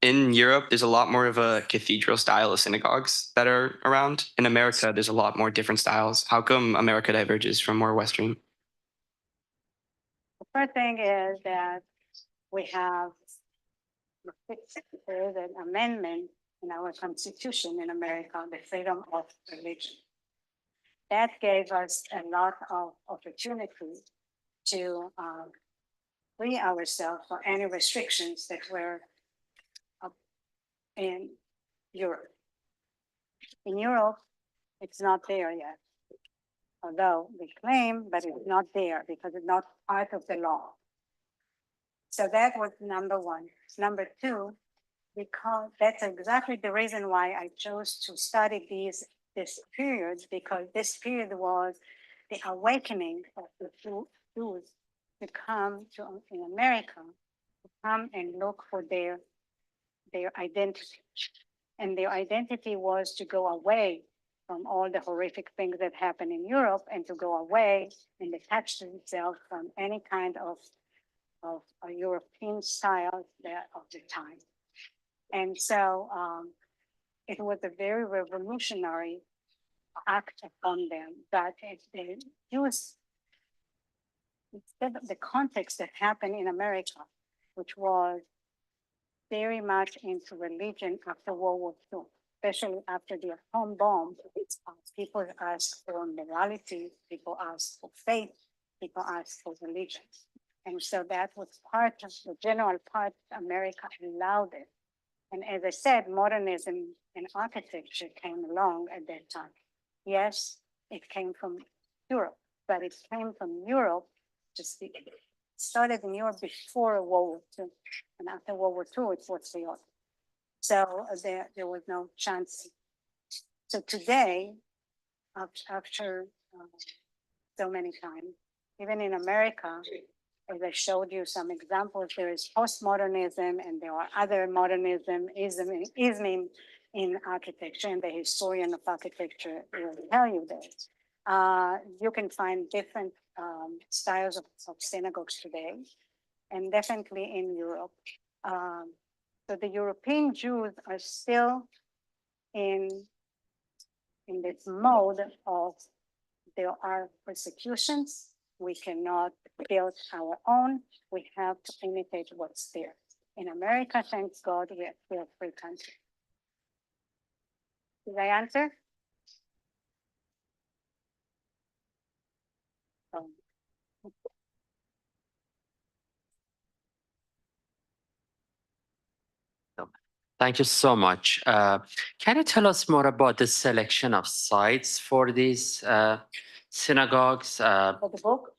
F: In Europe, there's a lot more of a cathedral style of synagogues that are around. In America, there's a lot more different styles. How come America diverges from more Western?
C: The first thing is that we have there is an amendment in our Constitution in America, the freedom of religion. That gave us a lot of opportunity to free ourselves from any restrictions that were in Europe. In Europe, it's not there yet. Although we claim, but it's not there because it's not part of the law. So that was number one. Number two, because that's exactly the reason why I chose to study this period, because this period was the awakening of the Jews to come to in America, to come and look for their identity. And their identity was to go away from all the horrific things that happened in Europe and to go away and detach themselves from any kind of a European style of the time. And so it was a very revolutionary act upon them, but the Jews, instead of the context that happened in America, which was very much into religion after World War II, especially after the home bomb, people asked for morality, people asked for faith, people asked for religion. And so that was part of the general part, America allowed it. And as I said, modernism and architecture came along at that time. Yes, it came from Europe, but it came from Europe, it started in Europe before World War II. And after World War II, it was Europe. So there was no chance. So today, after so many times, even in America, as I showed you some examples, there is postmodernism and there are other modernism, ism in architecture, and the historian of architecture will tell you that. You can find different styles of synagogues today, and definitely in Europe. So the European Jews are still in this mode of there are persecutions. We cannot build our own. We have to imitate what's there. In America, thank God, we are a free country. Did I answer?
A: Thank you so much. Can you tell us more about the selection of sites for these synagogues?
C: For the book?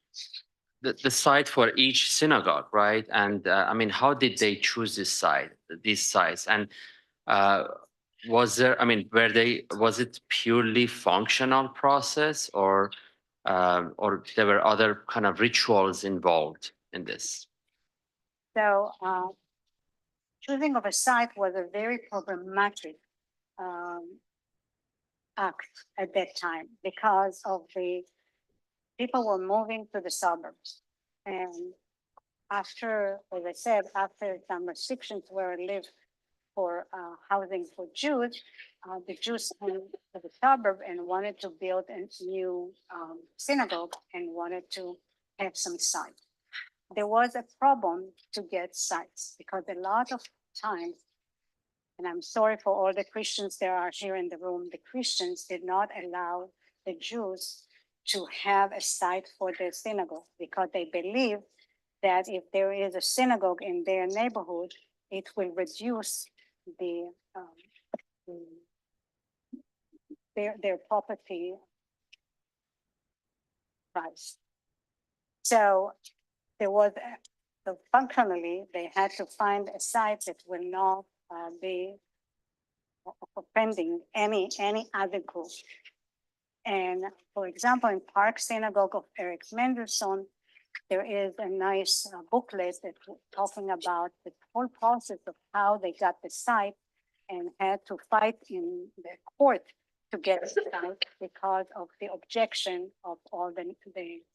A: The site for each synagogue, right? And I mean, how did they choose these sites? And was it purely functional process, or or there were other kind of rituals involved in this?
C: So choosing of a site was a very problematic act at that time because of the people were moving to the suburbs. And after, as I said, after some restrictions were lived for housing for Jews, the Jews came to the suburb and wanted to build a new synagogue and wanted to have some sites. There was a problem to get sites because a lot of times, and I'm sorry for all the Christians that are here in the room, the Christians did not allow the Jews to have a site for their synagogue because they believe that if there is a synagogue in their neighborhood, it will reduce the their property price. So there was, so functionally, they had to find a site that will not be offending any other group. And for example, in Park Synagogue of Eric Mendelsohn, there is a nice booklet that's talking about the whole process of how they got the site and had to fight in the court to get the site because of the objection of all the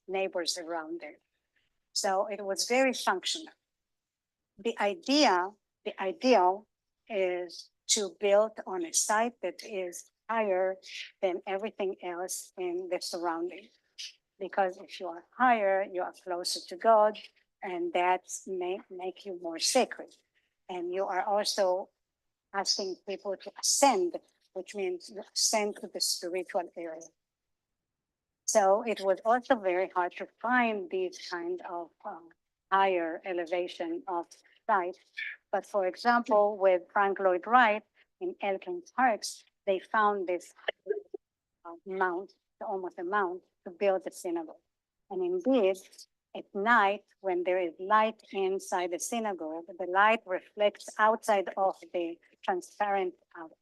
C: neighbors around there. So it was very functional. The ideal is to build on a site that is higher than everything else in the surrounding. Because if you are higher, you are closer to God, and that make you more sacred. And you are also asking people to ascend, which means you ascend to the spiritual area. So it was also very hard to find these kind of higher elevation of sites. But for example, with Frank Lloyd Wright in Elkins Park, they found this mount, almost a mount, to build the synagogue. And indeed, at night, when there is light inside the synagogue, the light reflects outside of the transparent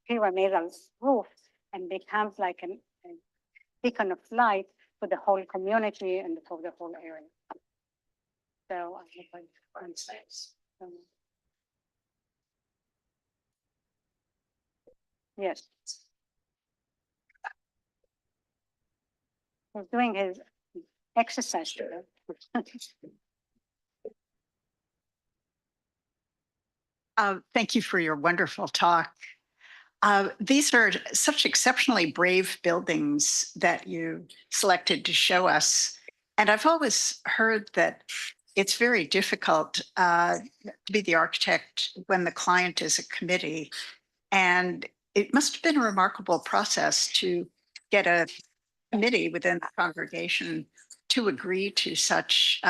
C: pyramidal roof and becomes like a beacon of light for the whole community and for the whole area. So I hope I understand. Yes. He's doing his exercise today.
G: Thank you for your wonderful talk. These are such exceptionally brave buildings that you selected to show us. And I've always heard that it's very difficult to be the architect when the client is a committee. And it must have been a remarkable process to get a committee within the congregation to agree to such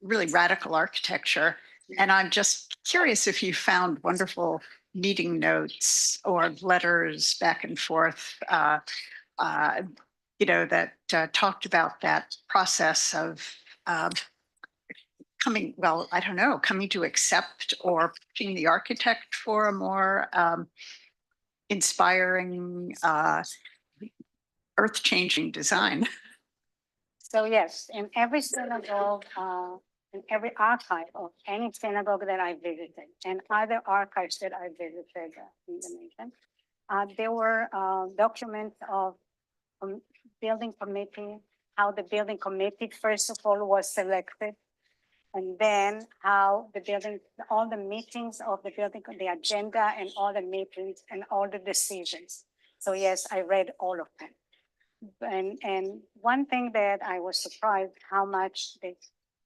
G: really radical architecture. And I'm just curious if you found wonderful meeting notes or letters back and forth, that talked about that process of coming to accept or pushing the architect for a more inspiring, earth-changing design.
C: So yes, in every synagogue, in every archive of any synagogue that I visited and other archives that I visited in the nation, there were documents of building committee, how the building committee first of all was selected, and then how the building, all the meetings of the building, the agenda and all the meetings and all the decisions. So yes, I read all of them. And one thing that I was surprised how much the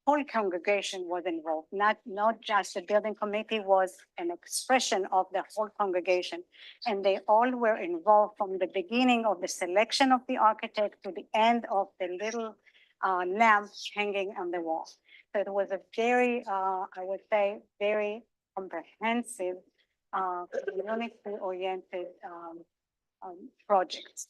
C: whole congregation was involved, not just the building committee was an expression of the whole congregation. And they all were involved from the beginning of the selection of the architect to the end of the little lamp hanging on the wall. So it was a very, I would say, very comprehensive, community-oriented project.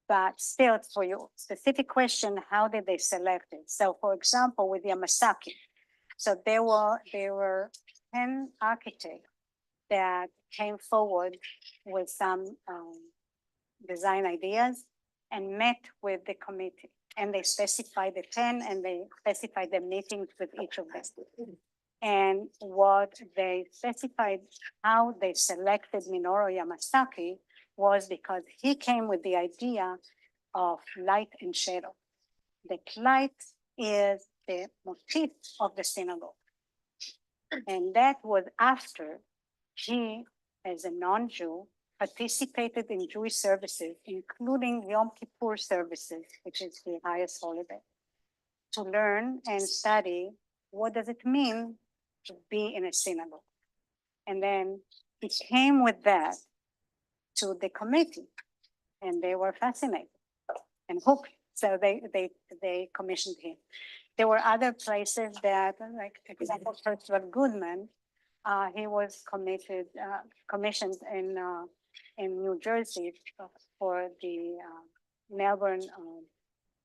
C: But still, for your specific question, how did they select it? So for example, with Yamasaki, so there were 10 architects that came forward with some design ideas and met with the committee. and they specified the 10 and they specified the meetings with each of them. And what they specified, how they selected Minoru Yamasaki was because he came with the idea of light and shadow. That light is the motif of the synagogue. And that was after he, as a non-Jew, participated in Jewish services, including Yom Kippur services, which is the highest holiday, to learn and study what does it mean to be in a synagogue. And then he came with that to the committee, and they were fascinated and hooked. So they commissioned him. There were other places that, like example, Percival Goodman, he was commissioned in New Jersey for the Melbourne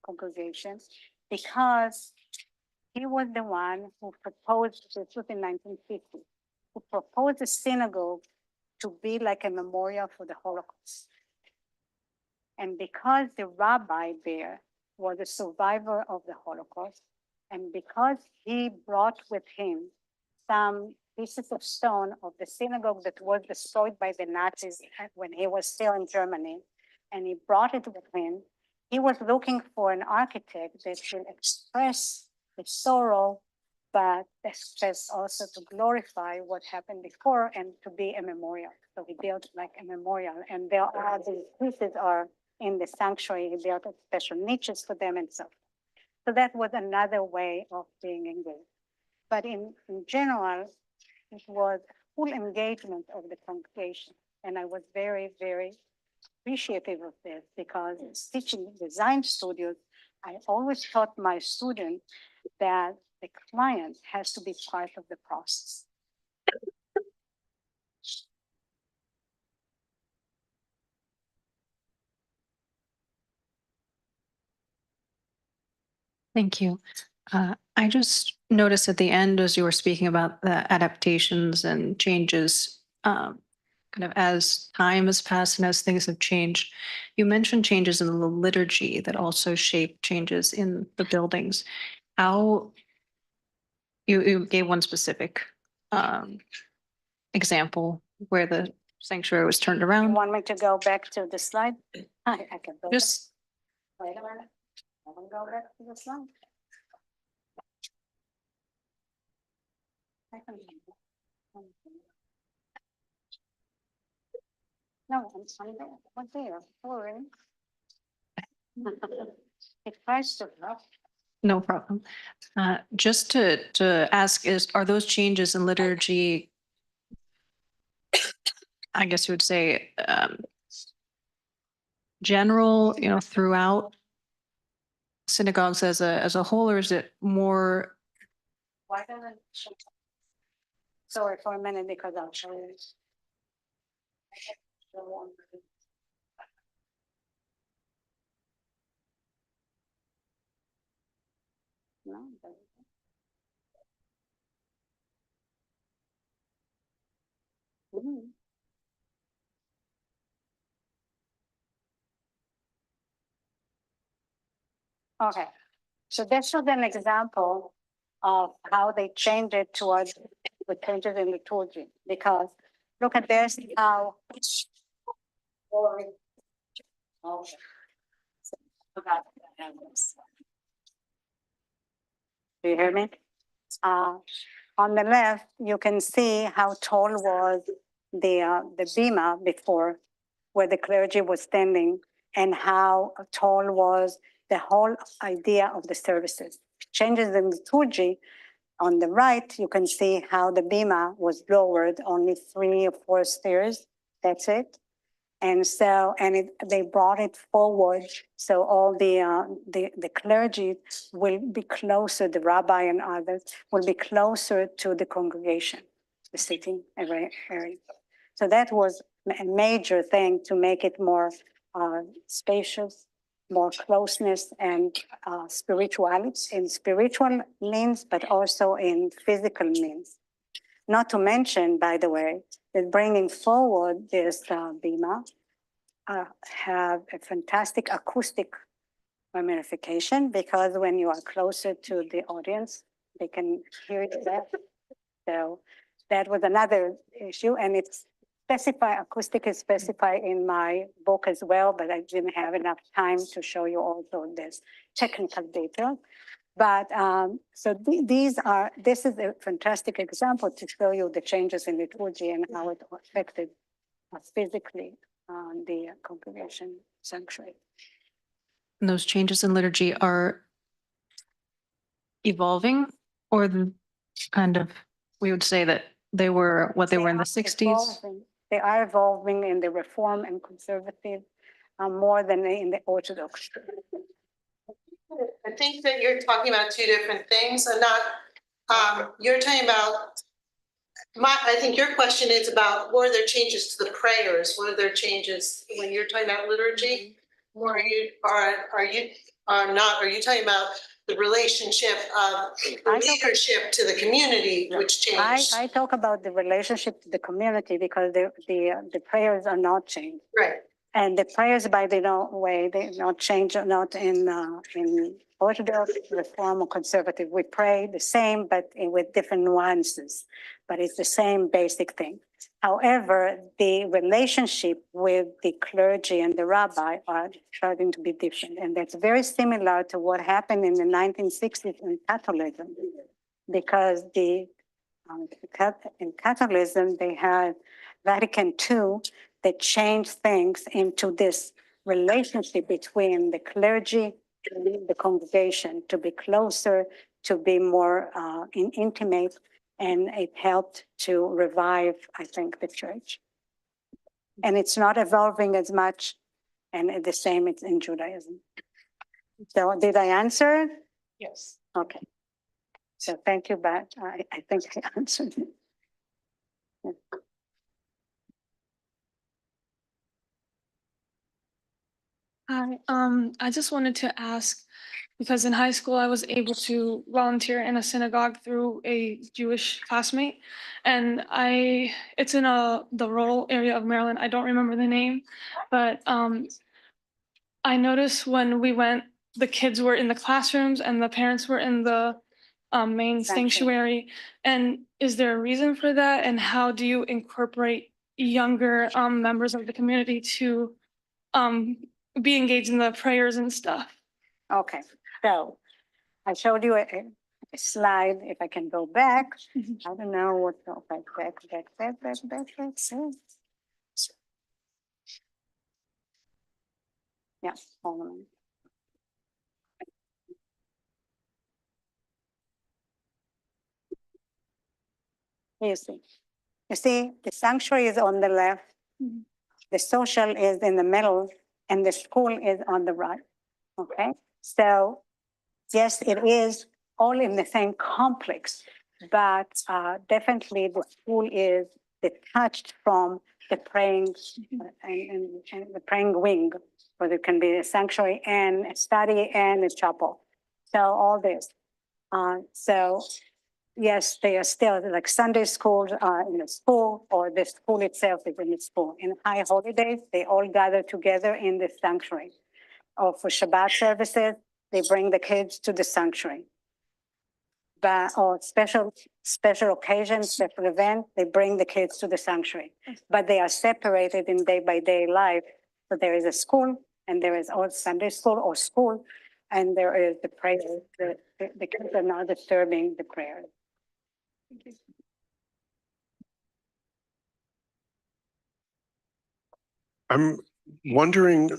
C: congregation, because he was the one who proposed, this was in 1950, who proposed a synagogue to be like a memorial for the Holocaust. And because the rabbi there was a survivor of the Holocaust, and because he brought with him some pieces of stone of the synagogue that was destroyed by the Nazis when he was still in Germany, and he brought it with him, he was looking for an architect that should express the sorrow, but express also to glorify what happened before and to be a memorial. So he built like a memorial, and there are these pieces are in the sanctuary. He built special niches for them and so forth. So that was another way of being engaged. But in general, it was full engagement of the congregation. And I was very, very appreciative of this, because teaching design studios, I always taught my students that the client has to be part of the process.
H: Thank you. I just noticed at the end, as you were speaking about the adaptations and changes, kind of as time has passed and as things have changed, you mentioned changes in the liturgy that also shape changes in the buildings. How you gave one specific example where the sanctuary was turned
C: You
H: around.
C: want me to go back to the slide? I can go
H: Just
C: back. Wait a minute. I will go back to the slide. No, I'm there. What there? Sorry. It tries to help.
H: no problem. Just to ask are those changes in liturgy, I guess you would say, general, throughout synagogues as a whole, or is it more?
C: Why doesn't it show? Sorry for a minute, because I'll show you. No, it doesn't. Mhm. Okay, so this was an example of how they changed it towards the changes in liturgy, because look at this, how. Okay. Do you hear me? On the left, you can see how tall was the bema before, where the clergy was standing, and how tall was the whole idea of the services. Changes in liturgy. On the right, you can see how the bema was lowered, only 3 or 4 stairs. That's it. And so, they brought it forward, so all the clergy will be closer, the rabbi and others will be closer to the congregation, the sitting area. So that was a major thing to make it more spacious, more closeness, and spirituality, in spiritual means, but also in physical means. Not to mention, by the way, that bringing forward this bema have a fantastic acoustic ramification, because when you are closer to the audience, they can hear it better. So that was another issue, and it's acoustic is specified in my book as well, but I didn't have enough time to show you also this technical detail. But this is a fantastic example to show you the changes in liturgy and how it affected physically the congregation sanctuary.
H: And those changes in liturgy are evolving, or kind of, we would say that they were what they were in the 60s?
C: They are evolving in the Reform and Conservative more than in the Orthodox.
I: I think that you're talking about two different things, and not, you're talking about, I think your question is about, were there changes to the prayers? Were there changes when you're talking about liturgy? Or are you talking about the relationship of the leadership to the community, which changed?
C: I talk about the relationship to the community because the prayers are not changed.
I: Right.
C: And the prayers, by the way, they not change, not in Orthodox, Reform, or Conservative. We pray the same, but with different nuances. But it's the same basic thing. However, the relationship with the clergy and the rabbi are starting to be different. And that's very similar to what happened in the 1960s in Catholicism, because in Catholicism, they had Vatican II that changed things into this relationship between the clergy and the congregation to be closer, to be more intimate, and it helped to revive, I think, the church. And it's not evolving as much, and the same it's in Judaism. So did I answer?
I: Yes.
C: Okay. So thank you, Beth. I think I answered it. Yeah.
J: Hi, I just wanted to ask, because in high school I was able to volunteer in a synagogue through a Jewish classmate, and it's in the rural area of Maryland. I don't remember the name, but I noticed when we went, the kids were in the classrooms and the parents were in the main sanctuary. And is there a reason for that? And how do you incorporate younger members of the community to be engaged in the prayers and stuff?
C: Okay, so I showed you a slide. If I can go back, I don't know what. Okay, back. Yeah, hold on. You see, the sanctuary is on the left, the social is in the middle, and the school is on the right. Okay, so yes, it is all in the same complex, but definitely the school is detached from the praying and the praying wing, where there can be a sanctuary and a study and a chapel. So all this. So yes, they are still like Sunday schools are in the school, or the school itself is in the school. In high holidays, they all gather together in the sanctuary. Or for Shabbat services, they bring the kids to the sanctuary. Or special occasions, special events, they bring the kids to the sanctuary. But they are separated in day-by-day life. So there is a school, and there is all Sunday school or school, and there is the prayer. The kids are not disturbing the prayer.
K: I'm wondering,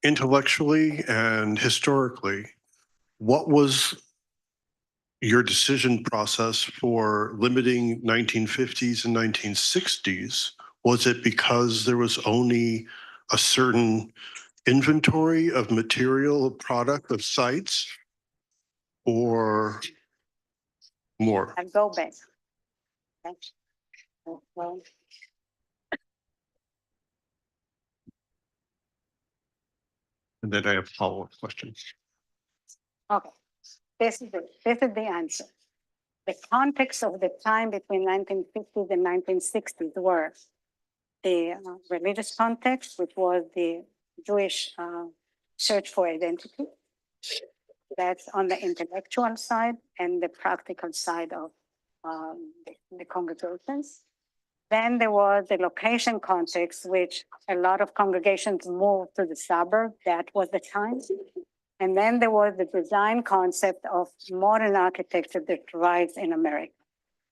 K: intellectually and historically, what was your decision process for limiting 1950s and 1960s? Was it because there was only a certain inventory of material, product, of sites, or more?
C: I'll go back. Okay. Well,
K: And then I have follow-up questions.
C: okay, this is the answer. The context of the time between 1950s and 1960s were the religious context, which was the Jewish search for identity, That's on the intellectual side and the practical side of the congregations. Then there was the location context, which a lot of congregations moved to the suburb. That was the time. And then there was the design concept of modern architecture that thrives in America.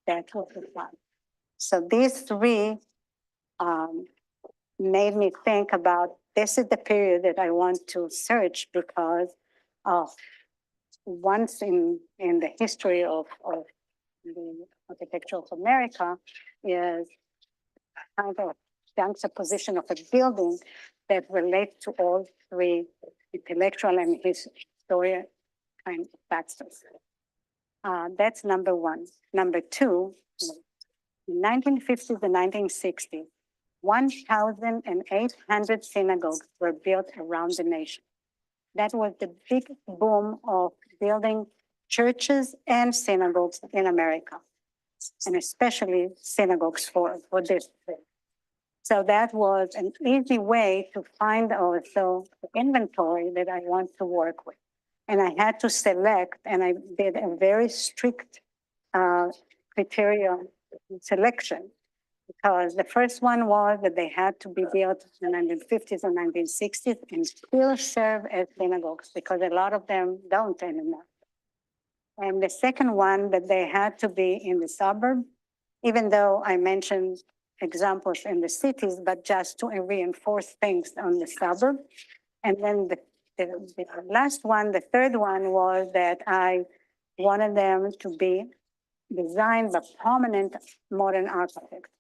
C: That was the time. So these three made me think about this is the period that I want to search because once in the history of the architecture of America is kind of juxtaposition of a building that relates to all three intellectual and historical kind of factors. That's number one. Number two, in 1950s and 1960s, 1,800 synagogues were built around the nation. That was the big boom of building churches and synagogues in America, and especially synagogues for this thing. So that was an easy way to find also the inventory that I want to work with. And I had to select, and I did a very strict criteria selection, because the first one was that they had to be built in the 1950s and 1960s and still serve as synagogues, because a lot of them don't anymore. And the second one, that they had to be in the suburb, even though I mentioned examples in the cities, but just to reinforce things on the suburb. And then the last one, the third one, was that I wanted them to be designed by prominent modern architects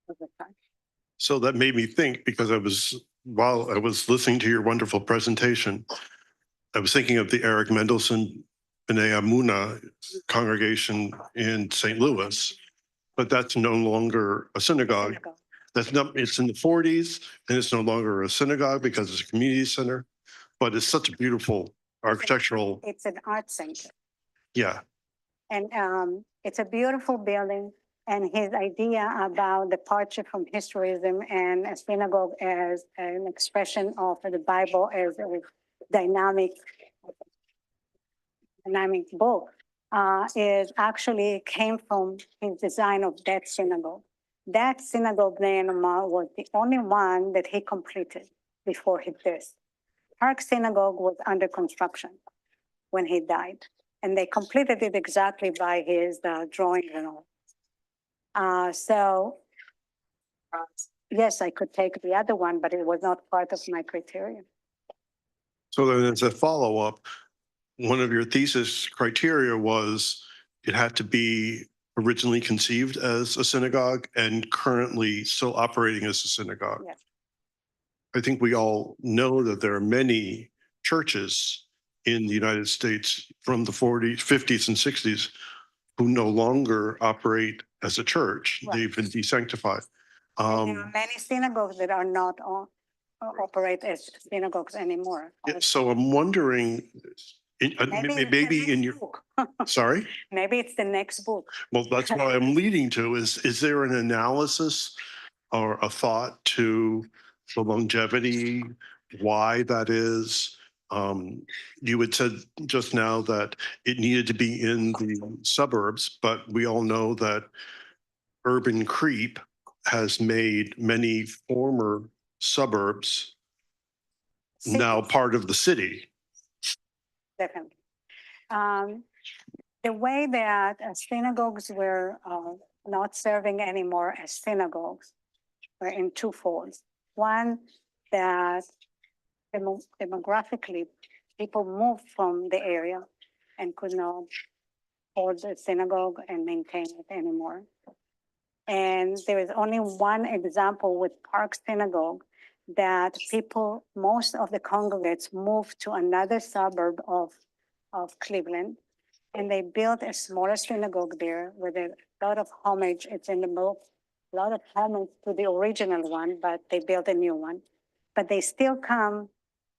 C: of the time.
K: So that made me think, because while I was listening to your wonderful presentation, I was thinking of the Eric Mendelsohn B'nai Amuna congregation in St. Louis, but that's no longer a synagogue. It's in the 40s, and it's no longer a synagogue because it's a community center, but it's such a beautiful architectural.
C: It's an art center.
K: Yeah.
C: And it's a beautiful building. And his idea about departure from historism and a synagogue as an expression of the Bible as a dynamic book is actually came from his design of that synagogue. That synagogue then was the only one that he completed before he died. Park Synagogue was under construction when he died, and they completed it exactly by his drawing and all. So yes, I could take the other one, but it was not part of my criteria.
K: So then as a follow-up, one of your thesis criteria was it had to be originally conceived as a synagogue and currently still operating as a synagogue.
C: Yes.
K: I think we all know that there are many churches in the United States from the 40s, 50s, and 60s who no longer operate as a church.
C: Right.
K: They've been desanctified.
C: And there are many synagogues that are not operate as synagogues anymore.
K: So I'm wondering, maybe in your, sorry?
C: Maybe it's the next book.
K: Well, that's what I'm leading to. Is there an analysis or a thought to the longevity, why that is? You had said just now that it needed to be in the suburbs, but we all know that urban creep has made many former suburbs now part of the city.
C: Definitely. The way that synagogues were not serving anymore as synagogues were in two folds. One, that demographically, people moved from the area and could not hold the synagogue and maintain it anymore. And there is only one example with Park Synagogue that people, most of the congregates moved to another suburb of Cleveland, and they built a smaller synagogue there with a lot of homage. It's in the book, a lot of homage to the original one, but they built a new one. But they still come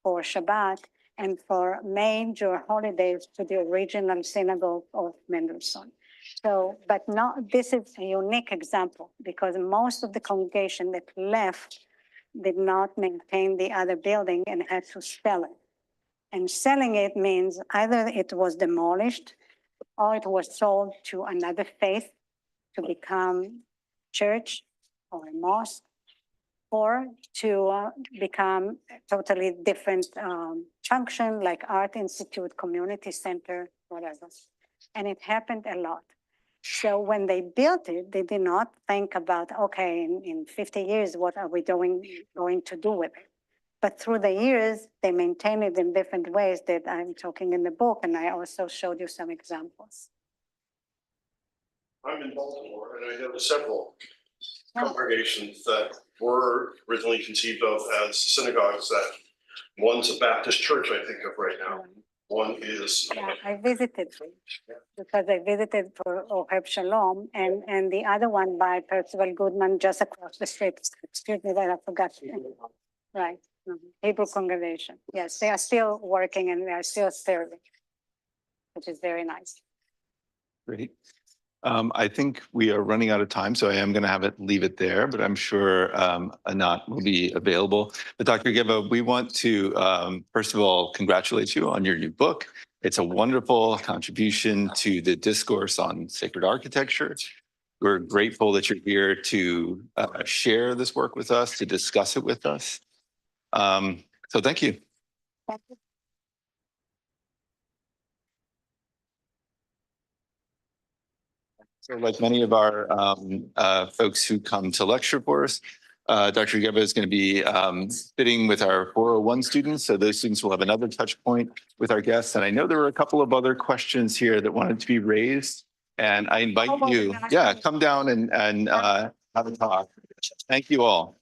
C: for Shabbat and for major holidays to the original synagogue of Mendelsohn. So, but not, this is a unique example because most of the congregation that left did not maintain the other building and had to sell it. And selling it means either it was demolished or it was sold to another faith to become church or a mosque, or to become a totally different function like art institute, community center, whatever. And it happened a lot. So when they built it, they did not think about, okay, in 50 years, what are we going to do with it? But through the years, they maintain it in different ways that I'm talking in the book, and I also showed you some examples.
K: I'm in Baltimore, and I know several congregations that were originally conceived of as synagogues. That one's a Baptist church, I think of right now. One is.
C: Yeah, I visited because I visited for Oheb Shalom, and the other one by Percival Goodman just across the street. Excuse me, that I forgot. Right, Hebrew congregation. Yes, they are still working and they are still serving, which is very nice.
D: Great. I think we are running out of time, so I am going to leave it there, but I'm sure Anat will be available. But Dr. Geva, we want to, first of all, congratulate you on your new book. It's a wonderful contribution to the discourse on sacred architecture. We're grateful that you're here to share this work with us, to discuss it with us. So thank you.
C: Thank you.
D: So like many of our folks who come to lecture for us, Dr. Geva is going to be sitting with our 401 students. So those students will have another touch point with our guests. And I know there were a couple of other questions here that wanted to be raised. And I invite you, come down and have a talk. Thank you all.